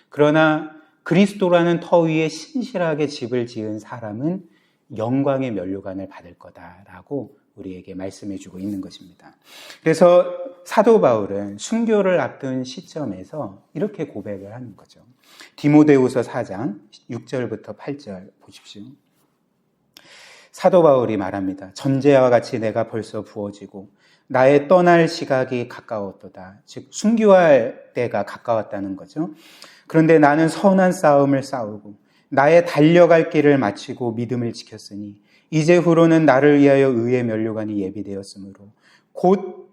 그러나 그리스도라는 터 위에 신실하게 집을 지은 사람은 영광의 면류관을 받을 거다라고 우리에게 말씀해주고 있는 것입니다. 그래서 사도 바울은 순교를 앞둔 시점에서 이렇게 고백을 하는 거죠. 디모데후서 4장 6절부터 8절 보십시오. 사도 바울이 말합니다. 전제와 같이 내가 벌써 부어지고 나의 떠날 시각이 가까웠도다. 즉 순교할 때가 가까웠다는 거죠. 그런데 나는 선한 싸움을 싸우고 나의 달려갈 길을 마치고 믿음을 지켰으니 이제후로는 나를 위하여 의의 면류관이 예비되었으므로 곧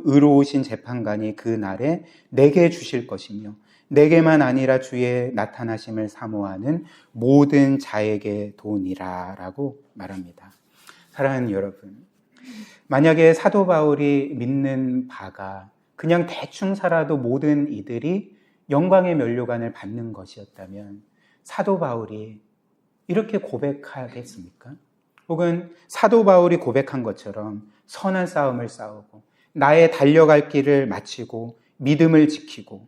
의로우신 재판관이 그 날에 내게 주실 것이며 내게만 아니라 주의 나타나심을 사모하는 모든 자에게 도니라 라고 말합니다. 사랑하는 여러분, 만약에 사도 바울이 믿는 바가 그냥 대충 살아도 모든 이들이 영광의 면류관을 받는 것이었다면 사도 바울이 이렇게 고백하겠습니까? 혹은 사도 바울이 고백한 것처럼 선한 싸움을 싸우고 나의 달려갈 길을 마치고 믿음을 지키고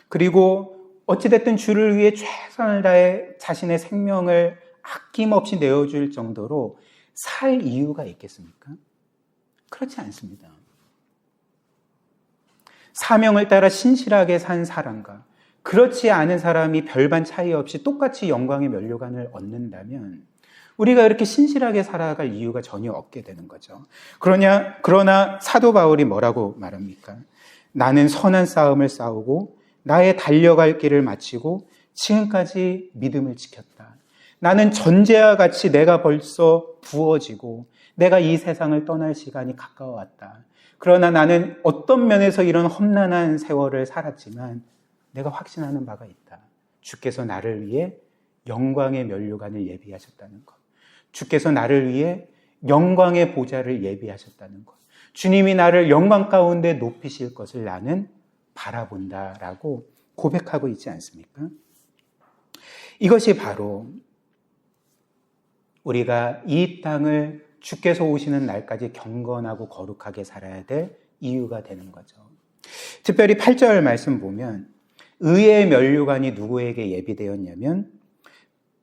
그리고 어찌됐든 주를 위해 최선을 다해 자신의 생명을 아낌없이 내어줄 정도로 살 이유가 있겠습니까? 그렇지 않습니다. 사명을 따라 신실하게 산 사람과 그렇지 않은 사람이 별반 차이 없이 똑같이 영광의 면류관을 얻는다면 우리가 이렇게 신실하게 살아갈 이유가 전혀 없게 되는 거죠. 그러나 사도 바울이 뭐라고 말합니까? 나는 선한 싸움을 싸우고 나의 달려갈 길을 마치고 지금까지 믿음을 지켰다. 나는 전제와 같이 내가 벌써 부어지고 내가 이 세상을 떠날 시간이 가까워왔다. 그러나 나는 어떤 면에서 이런 험난한 세월을 살았지만 내가 확신하는 바가 있다. 주께서 나를 위해 영광의 면류관을 예비하셨다는 것. 주께서 나를 위해 영광의 보좌를 예비하셨다는 것. 주님이 나를 영광 가운데 높이실 것을 나는 바라본다라고 고백하고 있지 않습니까? 이것이 바로 우리가 이 땅을 주께서 오시는 날까지 경건하고 거룩하게 살아야 될 이유가 되는 거죠. 특별히 8절 말씀 보면 의의 면류관이 누구에게 예비되었냐면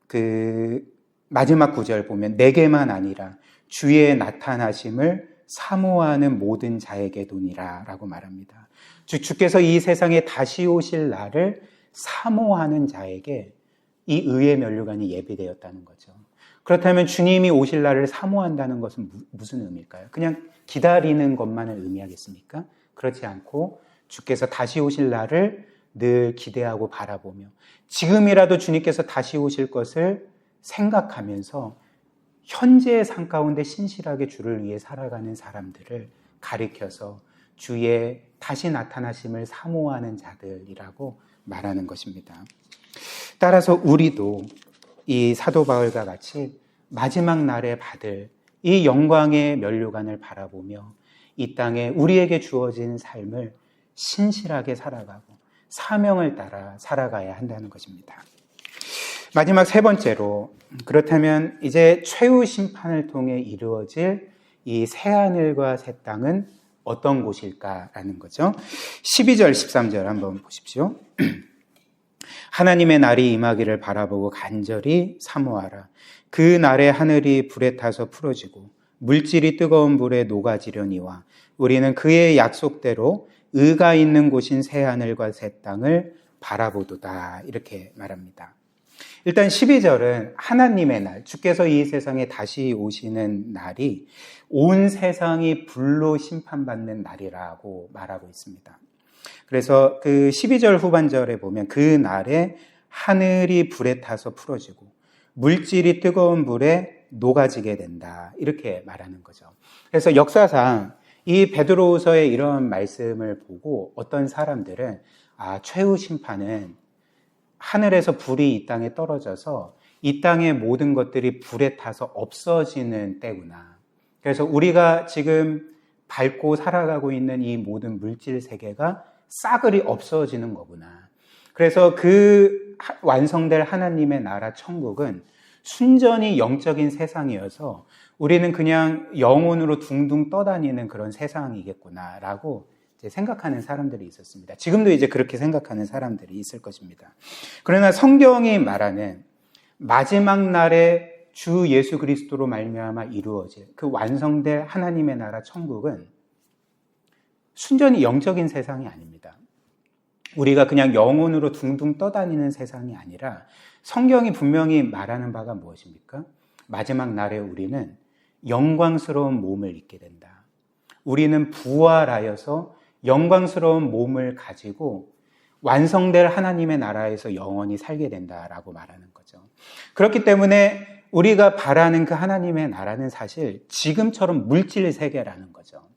그 마지막 구절 보면 내게만 아니라 주의 나타나심을 사모하는 모든 자에게도니라 라고 말합니다. 주께서 이 세상에 다시 오실 날을 사모하는 자에게 이 의의 면류관이 예비되었다는 거죠. 그렇다면 주님이 오실 날을 사모한다는 것은 무슨 의미일까요? 그냥 기다리는 것만을 의미하겠습니까? 그렇지 않고 주께서 다시 오실 날을 늘 기대하고 바라보며 지금이라도 주님께서 다시 오실 것을 생각하면서 현재의 삶 가운데 신실하게 주를 위해 살아가는 사람들을 가리켜서 주의 다시 나타나심을 사모하는 자들이라고 말하는 것입니다. 따라서 우리도 이 사도 바울과 같이 마지막 날에 받을 이 영광의 면류관을 바라보며 이 땅에 우리에게 주어진 삶을 신실하게 살아가고 사명을 따라 살아가야 한다는 것입니다. 마지막 세 번째로, 그렇다면 이제 최후 심판을 통해 이루어질 이 새하늘과 새 땅은 어떤 곳일까라는 거죠. 12절, 13절 한번 보십시오. 하나님의 날이 임하기를 바라보고 간절히 사모하라. 그 날에 하늘이 불에 타서 풀어지고 물질이 뜨거운 불에 녹아지려니와 우리는 그의 약속대로 의가 있는 곳인 새하늘과 새 땅을 바라보도다. 이렇게 말합니다. 일단 12절은 하나님의 날, 주께서 이 세상에 다시 오시는 날이 온 세상이 불로 심판받는 날이라고 말하고 있습니다. 그래서 그 12절 후반절에 보면 그 날에 하늘이 불에 타서 풀어지고 물질이 뜨거운 불에 녹아지게 된다. 이렇게 말하는 거죠. 그래서 역사상 이 베드로후서의 이런 말씀을 보고 어떤 사람들은 최후 심판은 하늘에서 불이 이 땅에 떨어져서 이 땅의 모든 것들이 불에 타서 없어지는 때구나. 그래서 우리가 지금 밟고 살아가고 있는 이 모든 물질 세계가 싸그리 없어지는 거구나. 그래서 그 완성될 하나님의 나라 천국은 순전히 영적인 세상이어서 우리는 그냥 영혼으로 둥둥 떠다니는 그런 세상이겠구나라고 이제 생각하는 사람들이 있었습니다. 지금도 이제 그렇게 생각하는 사람들이 있을 것입니다. 그러나 성경이 말하는 마지막 날에 주 예수 그리스도로 말미암아 이루어질 그 완성될 하나님의 나라 천국은 순전히 영적인 세상이 아닙니다. 우리가 그냥 영혼으로 둥둥 떠다니는 세상이 아니라 성경이 분명히 말하는 바가 무엇입니까? 마지막 날에 우리는 영광스러운 몸을 입게 된다. 우리는 부활하여서 영광스러운 몸을 가지고 완성될 하나님의 나라에서 영원히 살게 된다라고 말하는 거죠. 그렇기 때문에 우리가 바라는 그 하나님의 나라는 사실 지금처럼 물질 세계라는 거죠.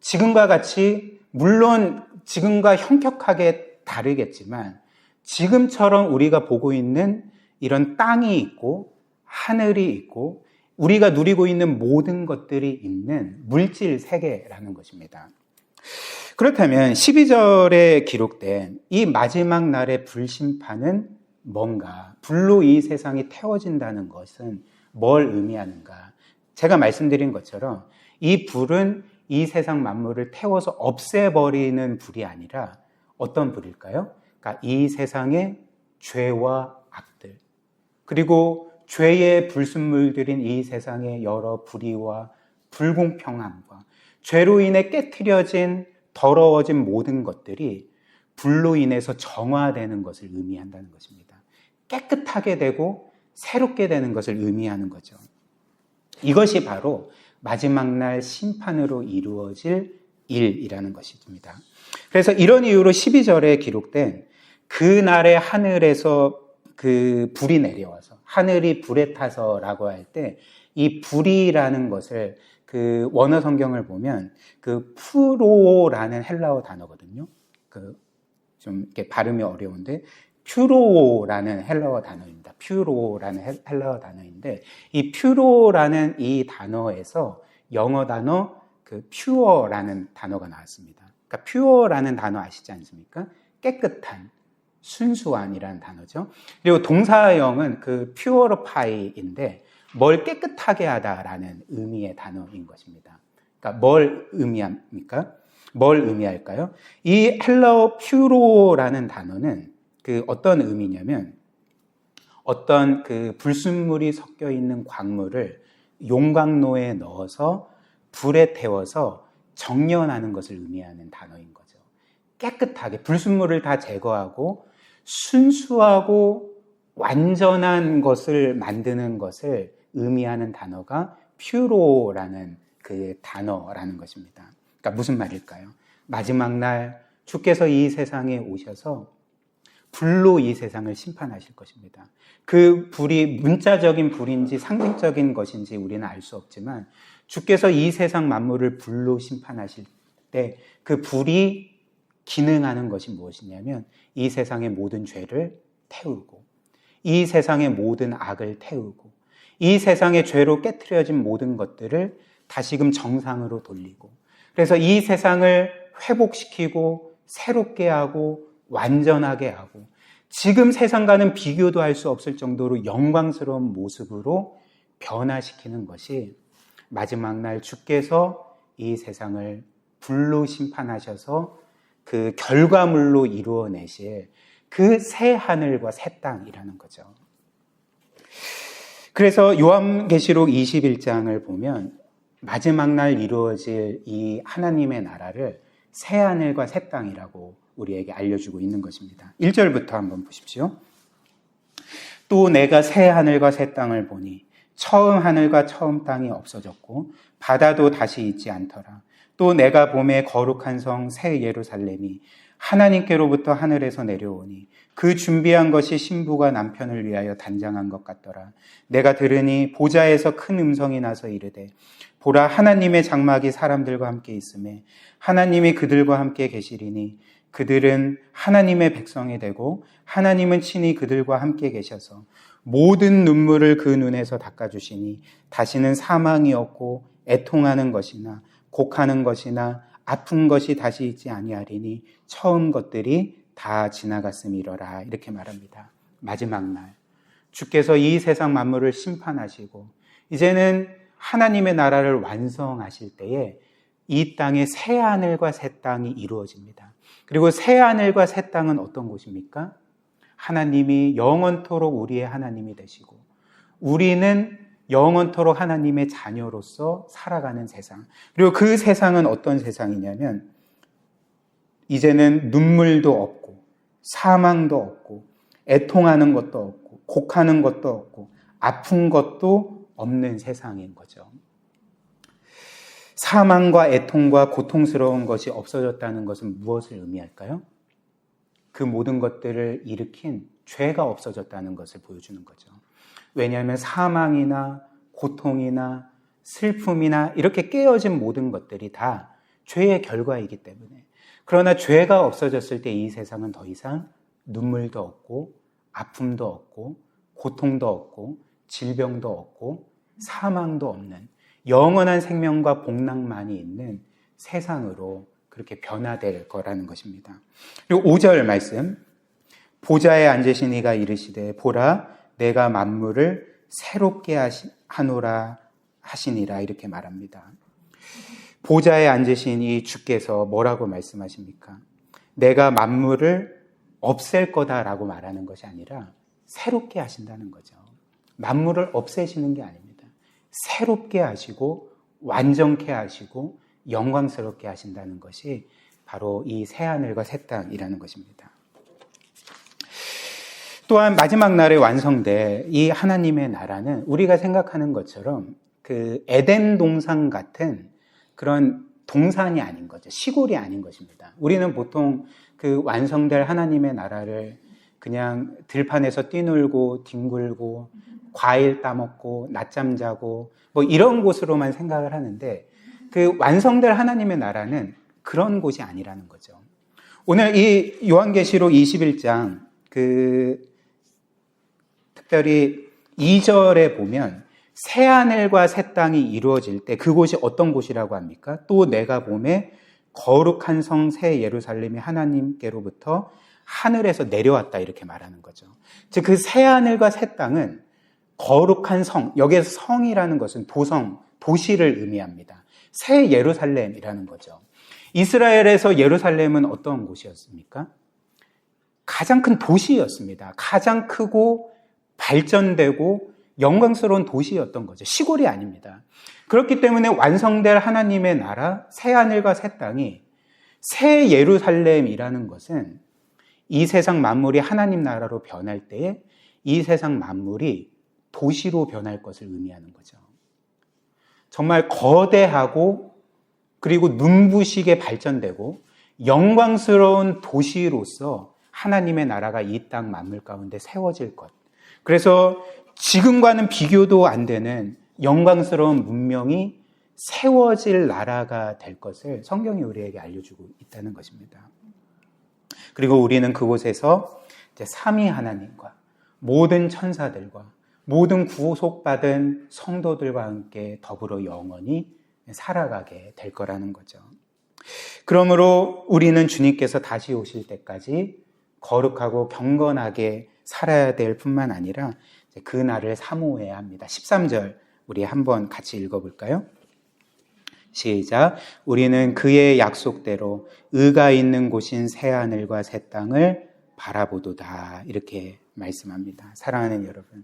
지금과 같이, 물론 지금과 현격하게 다르겠지만 지금처럼 우리가 보고 있는 이런 땅이 있고 하늘이 있고 우리가 누리고 있는 모든 것들이 있는 물질 세계라는 것입니다. 그렇다면 12절에 기록된 이 마지막 날의 불심판은 뭔가, 불로 이 세상이 태워진다는 것은 뭘 의미하는가? 제가 말씀드린 것처럼 이 불은 이 세상 만물을 태워서 없애버리는 불이 아니라 어떤 불일까요? 그러니까 이 세상의 죄와 악들, 그리고 죄의 불순물들인 이 세상의 여러 불의와 불공평함과 죄로 인해 깨트려진 더러워진 모든 것들이 불로 인해서 정화되는 것을 의미한다는 것입니다. 깨끗하게 되고 새롭게 되는 것을 의미하는 거죠. 이것이 바로 마지막 날 심판으로 이루어질 일이라는 것입니다. 그래서 이런 이유로 12절에 기록된 그날의 하늘에서 그 불이 내려와서 하늘이 불에 타서라고 할 때 이 불이라는 것을 그 원어 성경을 보면 그 푸로라는 헬라어 단어거든요. 그 좀 이렇게 발음이 어려운데 퓨로라는 헬라어 단어입니다. 퓨로라는 헬라어 단어인데 이 퓨로라는 이 단어에서 영어 단어 그 퓨어라는 단어가 나왔습니다. 그러니까 퓨어라는 단어 아시지 않습니까? 깨끗한, 순수한이라는 단어죠. 그리고 동사형은 그 퓨어파이인데 뭘 깨끗하게 하다라는 의미의 단어인 것입니다. 그러니까 뭘 의미합니까? 뭘 의미할까요? 이 헬라어 퓨로라는 단어는 그 어떤 의미냐면 어떤 그 불순물이 섞여 있는 광물을 용광로에 넣어서 불에 태워서 정련하는 것을 의미하는 단어인 거죠. 깨끗하게 불순물을 다 제거하고 순수하고 완전한 것을 만드는 것을 의미하는 단어가 퓨로라는 그 단어라는 것입니다. 그러니까 무슨 말일까요? 마지막 날 주께서 이 세상에 오셔서 불로 이 세상을 심판하실 것입니다. 그 불이 문자적인 불인지 상징적인 것인지 우리는 알 수 없지만 주께서 이 세상 만물을 불로 심판하실 때 그 불이 기능하는 것이 무엇이냐면 이 세상의 모든 죄를 태우고 이 세상의 모든 악을 태우고 이 세상의 죄로 깨트려진 모든 것들을 다시금 정상으로 돌리고 그래서 이 세상을 회복시키고 새롭게 하고 완전하게 하고 지금 세상과는 비교도 할 수 없을 정도로 영광스러운 모습으로 변화시키는 것이 마지막 날 주께서 이 세상을 불로 심판하셔서 그 결과물로 이루어내실 그 새 하늘과 새 땅이라는 거죠. 그래서 요한계시록 21장을 보면 마지막 날 이루어질 이 하나님의 나라를 새 하늘과 새 땅이라고 우리에게 알려주고 있는 것입니다. 1절부터 한번 보십시오. 또 내가 새 하늘과 새 땅을 보니 처음 하늘과 처음 땅이 없어졌고 바다도 다시 있지 않더라. 또 내가 봄에 거룩한 성 새 예루살렘이 하나님께로부터 하늘에서 내려오니 그 준비한 것이 신부가 남편을 위하여 단장한 것 같더라. 내가 들으니 보좌에서 큰 음성이 나서 이르되 보라 하나님의 장막이 사람들과 함께 있음에 하나님이 그들과 함께 계시리니 그들은 하나님의 백성이 되고 하나님은 친히 그들과 함께 계셔서 모든 눈물을 그 눈에서 닦아주시니 다시는 사망이 없고 애통하는 것이나 곡하는 것이나 아픈 것이 다시 있지 아니하리니 처음 것들이 다 지나갔음이러라. 이렇게 말합니다. 마지막 날 주께서 이 세상 만물을 심판하시고 이제는 하나님의 나라를 완성하실 때에 이 땅에 새 하늘과 새 땅이 이루어집니다. 그리고 새 하늘과 새 땅은 어떤 곳입니까? 하나님이 영원토록 우리의 하나님이 되시고 우리는 영원토록 하나님의 자녀로서 살아가는 세상. 그리고 그 세상은 어떤 세상이냐면 이제는 눈물도 없고 사망도 없고 애통하는 것도 없고 곡하는 것도 없고 아픈 것도 없는 세상인 거죠. 사망과 애통과 고통스러운 것이 없어졌다는 것은 무엇을 의미할까요? 그 모든 것들을 일으킨 죄가 없어졌다는 것을 보여주는 거죠. 왜냐하면 사망이나 고통이나 슬픔이나 이렇게 깨어진 모든 것들이 다 죄의 결과이기 때문에 그러나 죄가 없어졌을 때 이 세상은 더 이상 눈물도 없고 아픔도 없고 고통도 없고 질병도 없고 사망도 없는 영원한 생명과 복락만이 있는 세상으로 그렇게 변화될 거라는 것입니다. 그리고 5절 말씀 보좌에 앉으신 이가 이르시되 보라 내가 만물을 새롭게 하노라 하시니라 이렇게 말합니다. 보좌에 앉으신 이 주께서 뭐라고 말씀하십니까? 내가 만물을 없앨 거다라고 말하는 것이 아니라 새롭게 하신다는 거죠. 만물을 없애시는 게 아닙니다. 새롭게 하시고 완전케 하시고 영광스럽게 하신다는 것이 바로 이 새하늘과 새 땅이라는 것입니다. 또한 마지막 날에 완성될 이 하나님의 나라는 우리가 생각하는 것처럼 그 에덴 동산 같은 그런 동산이 아닌 거죠. 시골이 아닌 것입니다. 우리는 보통 그 완성될 하나님의 나라를 그냥 들판에서 뛰놀고 뒹굴고 과일 따먹고 낮잠 자고 뭐 이런 곳으로만 생각을 하는데 그 완성될 하나님의 나라는 그런 곳이 아니라는 거죠. 오늘 이 요한계시록 21장 특별히 2절에 보면 새하늘과 새 땅이 이루어질 때 그곳이 어떤 곳이라고 합니까? 또 내가 보매 거룩한 성 새 예루살렘이 하나님께로부터 하늘에서 내려왔다 이렇게 말하는 거죠. 즉 그 새하늘과 새 땅은 거룩한 성, 여기에서 성이라는 것은 도성, 도시를 의미합니다. 새 예루살렘이라는 거죠. 이스라엘에서 예루살렘은 어떤 곳이었습니까? 가장 큰 도시였습니다. 가장 크고 발전되고 영광스러운 도시였던 거죠. 시골이 아닙니다. 그렇기 때문에 완성될 하나님의 나라, 새하늘과 새 땅이 새 예루살렘이라는 것은 이 세상 만물이 하나님 나라로 변할 때에 이 세상 만물이 도시로 변할 것을 의미하는 거죠. 정말 거대하고 그리고 눈부시게 발전되고 영광스러운 도시로서 하나님의 나라가 이 땅 만물 가운데 세워질 것. 그래서 지금과는 비교도 안 되는 영광스러운 문명이 세워질 나라가 될 것을 성경이 우리에게 알려주고 있다는 것입니다. 그리고 우리는 그곳에서 이제 삼위 하나님과 모든 천사들과 모든 구속받은 성도들과 함께 더불어 영원히 살아가게 될 거라는 거죠. 그러므로 우리는 주님께서 다시 오실 때까지 거룩하고 경건하게 살아야 될 뿐만 아니라 그 날을 사모해야 합니다. 13절 우리 한번 같이 읽어볼까요? 시작. 우리는 그의 약속대로 의가 있는 곳인 새하늘과 새 땅을 바라보도다. 이렇게 말씀합니다. 사랑하는 여러분,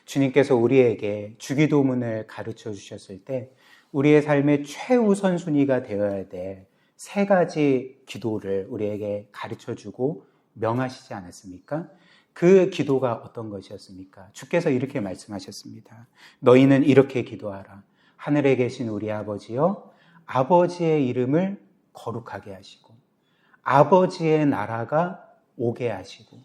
주님께서 우리에게 주기도문을 가르쳐 주셨을 때 우리의 삶의 최우선순위가 되어야 될 세 가지 기도를 우리에게 가르쳐 주고 명하시지 않았습니까? 그 기도가 어떤 것이었습니까? 주께서 이렇게 말씀하셨습니다. 너희는 이렇게 기도하라. 하늘에 계신 우리 아버지여, 아버지의 이름을 거룩하게 하시고 아버지의 나라가 오게 하시고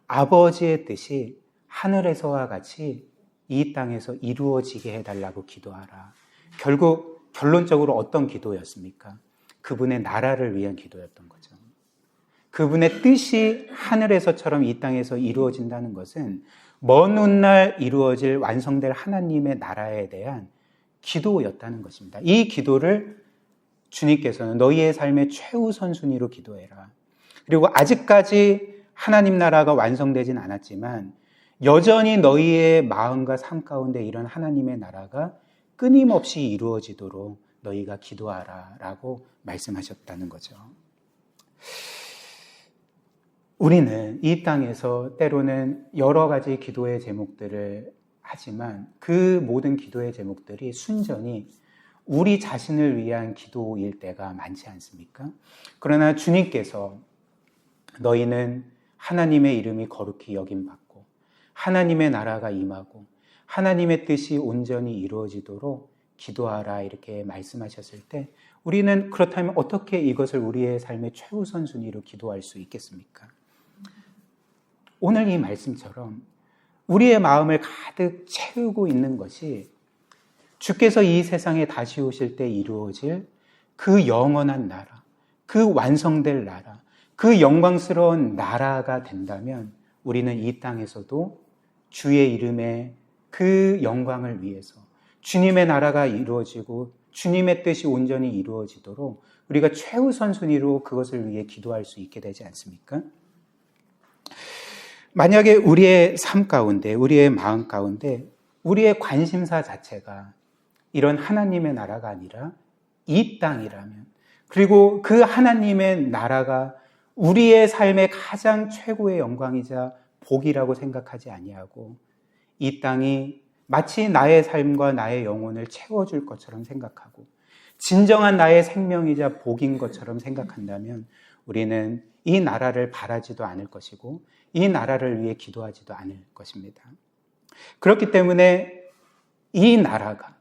아버지의 뜻이 하늘에서와 같이 이 땅에서 이루어지게 해달라고 기도하라. 결국 결론적으로 어떤 기도였습니까? 그분의 나라를 위한 기도였던 거죠. 그분의 뜻이 하늘에서처럼 이 땅에서 이루어진다는 것은 먼 훗날 이루어질 완성될 하나님의 나라에 대한 기도였다는 것입니다. 이 기도를 주님께서는 너희의 삶의 최우선순위로 기도해라. 그리고 아직까지 하나님 나라가 완성되진 않았지만 여전히 너희의 마음과 삶 가운데 이런 하나님의 나라가 끊임없이 이루어지도록 너희가 기도하라 라고 말씀하셨다는 거죠. 우리는 이 땅에서 때로는 여러 가지 기도의 제목들을 하지만 그 모든 기도의 제목들이 순전히 우리 자신을 위한 기도일 때가 많지 않습니까? 그러나 주님께서 너희는 하나님의 이름이 거룩히 여김받고 하나님의 나라가 임하고 하나님의 뜻이 온전히 이루어지도록 기도하라 이렇게 말씀하셨을 때 우리는 그렇다면 어떻게 이것을 우리의 삶의 최우선 순위로 기도할 수 있겠습니까? 오늘 이 말씀처럼 우리의 마음을 가득 채우고 있는 것이 주께서 이 세상에 다시 오실 때 이루어질 그 영원한 나라, 그 완성될 나라, 그 영광스러운 나라가 된다면 우리는 이 땅에서도 주의 이름의 그 영광을 위해서 주님의 나라가 이루어지고 주님의 뜻이 온전히 이루어지도록 우리가 최우선 순위로 그것을 위해 기도할 수 있게 되지 않습니까? 만약에 우리의 삶 가운데, 우리의 마음 가운데 우리의 관심사 자체가 이런 하나님의 나라가 아니라 이 땅이라면, 그리고 그 하나님의 나라가 우리의 삶의 가장 최고의 영광이자 복이라고 생각하지 아니하고 이 땅이 마치 나의 삶과 나의 영혼을 채워줄 것처럼 생각하고 진정한 나의 생명이자 복인 것처럼 생각한다면 우리는 이 나라를 바라지도 않을 것이고 이 나라를 위해 기도하지도 않을 것입니다. 그렇기 때문에 이 나라가,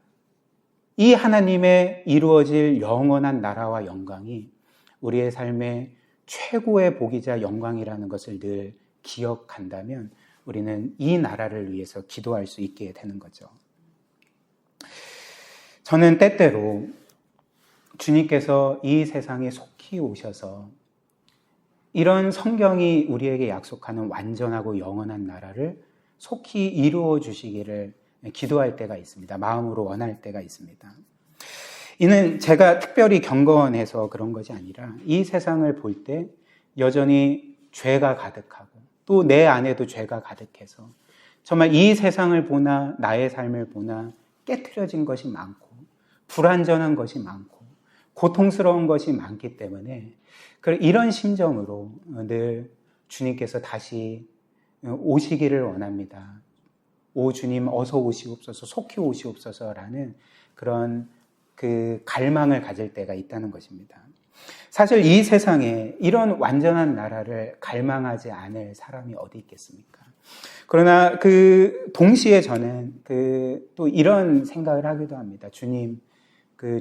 이 하나님의 이루어질 영원한 나라와 영광이 우리의 삶의 최고의 복이자 영광이라는 것을 늘 기억한다면 우리는 이 나라를 위해서 기도할 수 있게 되는 거죠. 저는 때때로 주님께서 이 세상에 속히 오셔서 이런 성경이 우리에게 약속하는 완전하고 영원한 나라를 속히 이루어 주시기를 기도할 때가 있습니다. 마음으로 원할 때가 있습니다. 이는 제가 특별히 경건해서 그런 것이 아니라 이 세상을 볼 때 여전히 죄가 가득하고 또 내 안에도 죄가 가득해서 정말 이 세상을 보나 나의 삶을 보나 깨트려진 것이 많고 불완전한 것이 많고 고통스러운 것이 많기 때문에 이런 심정으로 늘 주님께서 다시 오시기를 원합니다. 오 주님 어서 오시옵소서, 속히 오시옵소서라는 그런 그 갈망을 가질 때가 있다는 것입니다. 사실 이 세상에 이런 완전한 나라를 갈망하지 않을 사람이 어디 있겠습니까? 그러나 동시에 저는 또 이런 생각을 하기도 합니다.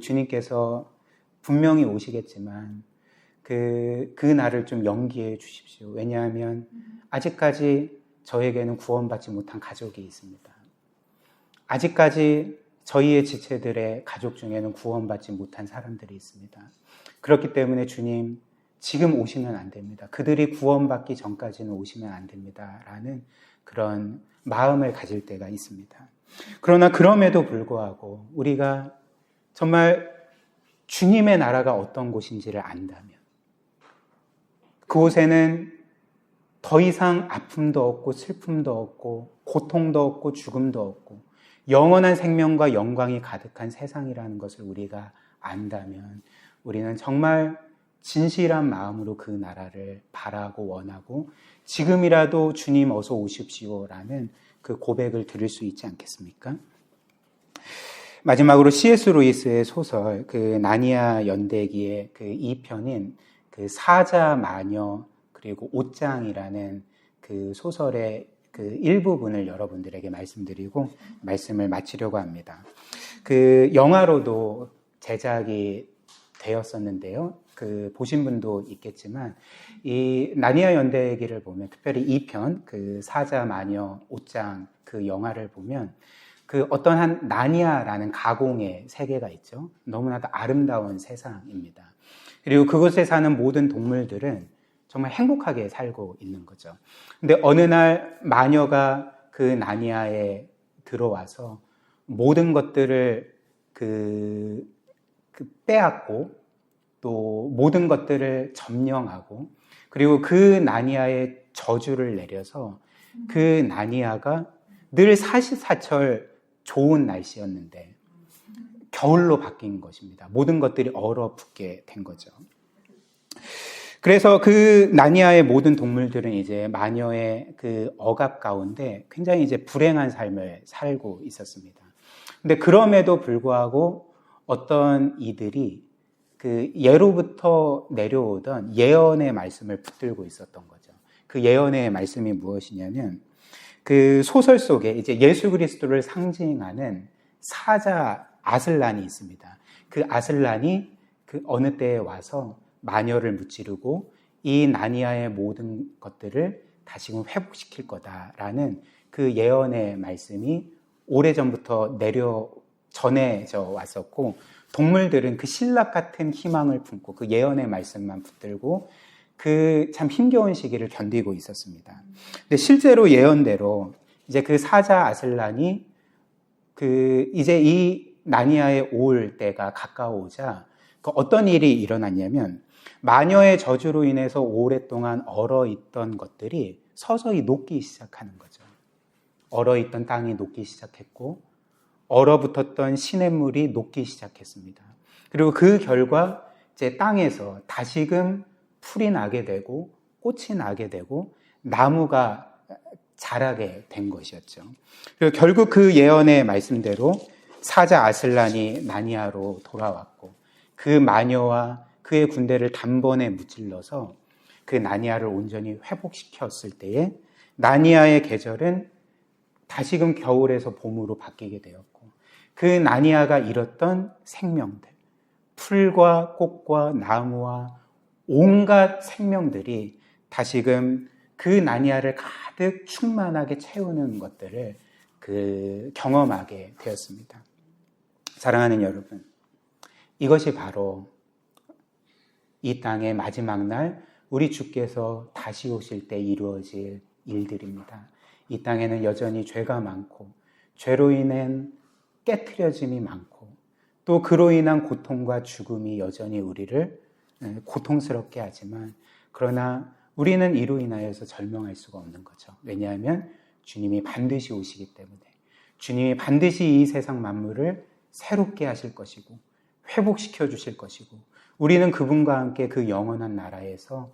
주님께서 분명히 오시겠지만 그 날을 좀 연기해 주십시오. 왜냐하면 아직까지 저에게는 구원받지 못한 가족이 있습니다. 아직까지 저희의 지체들의 가족 중에는 구원받지 못한 사람들이 있습니다. 그렇기 때문에 주님, 지금 오시면 안 됩니다. 그들이 구원받기 전까지는 오시면 안 됩니다. 라는 그런 마음을 가질 때가 있습니다. 그러나 그럼에도 불구하고 우리가 정말 주님의 나라가 어떤 곳인지를 안다면 그곳에는 더 이상 아픔도 없고 슬픔도 없고 고통도 없고 죽음도 없고 영원한 생명과 영광이 가득한 세상이라는 것을 우리가 안다면 우리는 정말 진실한 마음으로 그 나라를 바라고 원하고 지금이라도 주님 어서 오십시오라는 그 고백을 들을 수 있지 않겠습니까? 마지막으로 C.S. 루이스의 소설 나니아 연대기의 2편인 사자 마녀 그리고 옷장이라는 그 소설의 일부분을 여러분들에게 말씀드리고 말씀을 마치려고 합니다. 영화로도 제작이 되었었는데요. 보신 분도 있겠지만 이 나니아 연대기를 보면 특별히 2편 사자 마녀 옷장 영화를 보면 어떤 한 나니아라는 가공의 세계가 있죠. 너무나도 아름다운 세상입니다. 그리고 그곳에 사는 모든 동물들은 정말 행복하게 살고 있는 거죠. 근데 어느 날 마녀가 나니아에 들어와서 모든 것들을 빼앗고 또 모든 것들을 점령하고 그리고 나니아에 저주를 내려서 나니아가 늘 사시사철 좋은 날씨였는데 겨울로 바뀐 것입니다. 모든 것들이 얼어붙게 된 거죠. 그래서 나니아의 모든 동물들은 이제 마녀의 억압 가운데 굉장히 이제 불행한 삶을 살고 있었습니다. 근데 그럼에도 불구하고 어떤 이들이 예로부터 내려오던 예언의 말씀을 붙들고 있었던 거죠. 그 예언의 말씀이 무엇이냐면 소설 속에 이제 예수 그리스도를 상징하는 사자 아슬란이 있습니다. 아슬란이 어느 때에 와서 마녀를 무찌르고 이 나니아의 모든 것들을 다시금 회복시킬 거다라는 예언의 말씀이 오래전부터 전해져 왔었고 동물들은 신락 같은 희망을 품고 예언의 말씀만 붙들고 참 힘겨운 시기를 견디고 있었습니다. 근데 실제로 예언대로 이제 사자 아슬란이 이제 이 나니아에 올 때가 가까워오자 어떤 일이 일어났냐면 마녀의 저주로 인해서 오랫동안 얼어있던 것들이 서서히 녹기 시작하는 거죠. 얼어있던 땅이 녹기 시작했고 얼어붙었던 시냇물이 녹기 시작했습니다. 그리고 그 결과 이제 땅에서 다시금 풀이 나게 되고 꽃이 나게 되고 나무가 자라게 된 것이었죠. 그리고 결국 예언의 말씀대로 사자 아슬란이 나니아로 돌아왔고 그 마녀와 그의 군대를 단번에 무찔러서 그 나니아를 온전히 회복시켰을 때에 나니아의 계절은 다시금 겨울에서 봄으로 바뀌게 되었고, 그 나니아가 잃었던 생명들, 풀과 꽃과 나무와 온갖 생명들이 다시금 그 나니아를 가득 충만하게 채우는 것들을 경험하게 되었습니다. 사랑하는 여러분, 이것이 바로 이 땅의 마지막 날 우리 주께서 다시 오실 때 이루어질 일들입니다. 이 땅에는 여전히 죄가 많고 죄로 인한 깨트려짐이 많고 또 그로 인한 고통과 죽음이 여전히 우리를 고통스럽게 하지만, 그러나 우리는 이로 인하여서 절망할 수가 없는 거죠. 왜냐하면 주님이 반드시 오시기 때문에, 주님이 반드시 이 세상 만물을 새롭게 하실 것이고 회복시켜 주실 것이고, 우리는 그분과 함께 그 영원한 나라에서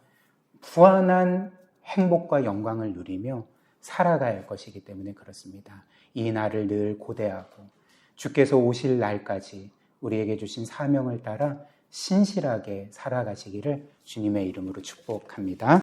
무한한 행복과 영광을 누리며 살아갈 것이기 때문에 그렇습니다. 이 날을 늘 고대하고 주께서 오실 날까지 우리에게 주신 사명을 따라 신실하게 살아가시기를 주님의 이름으로 축복합니다.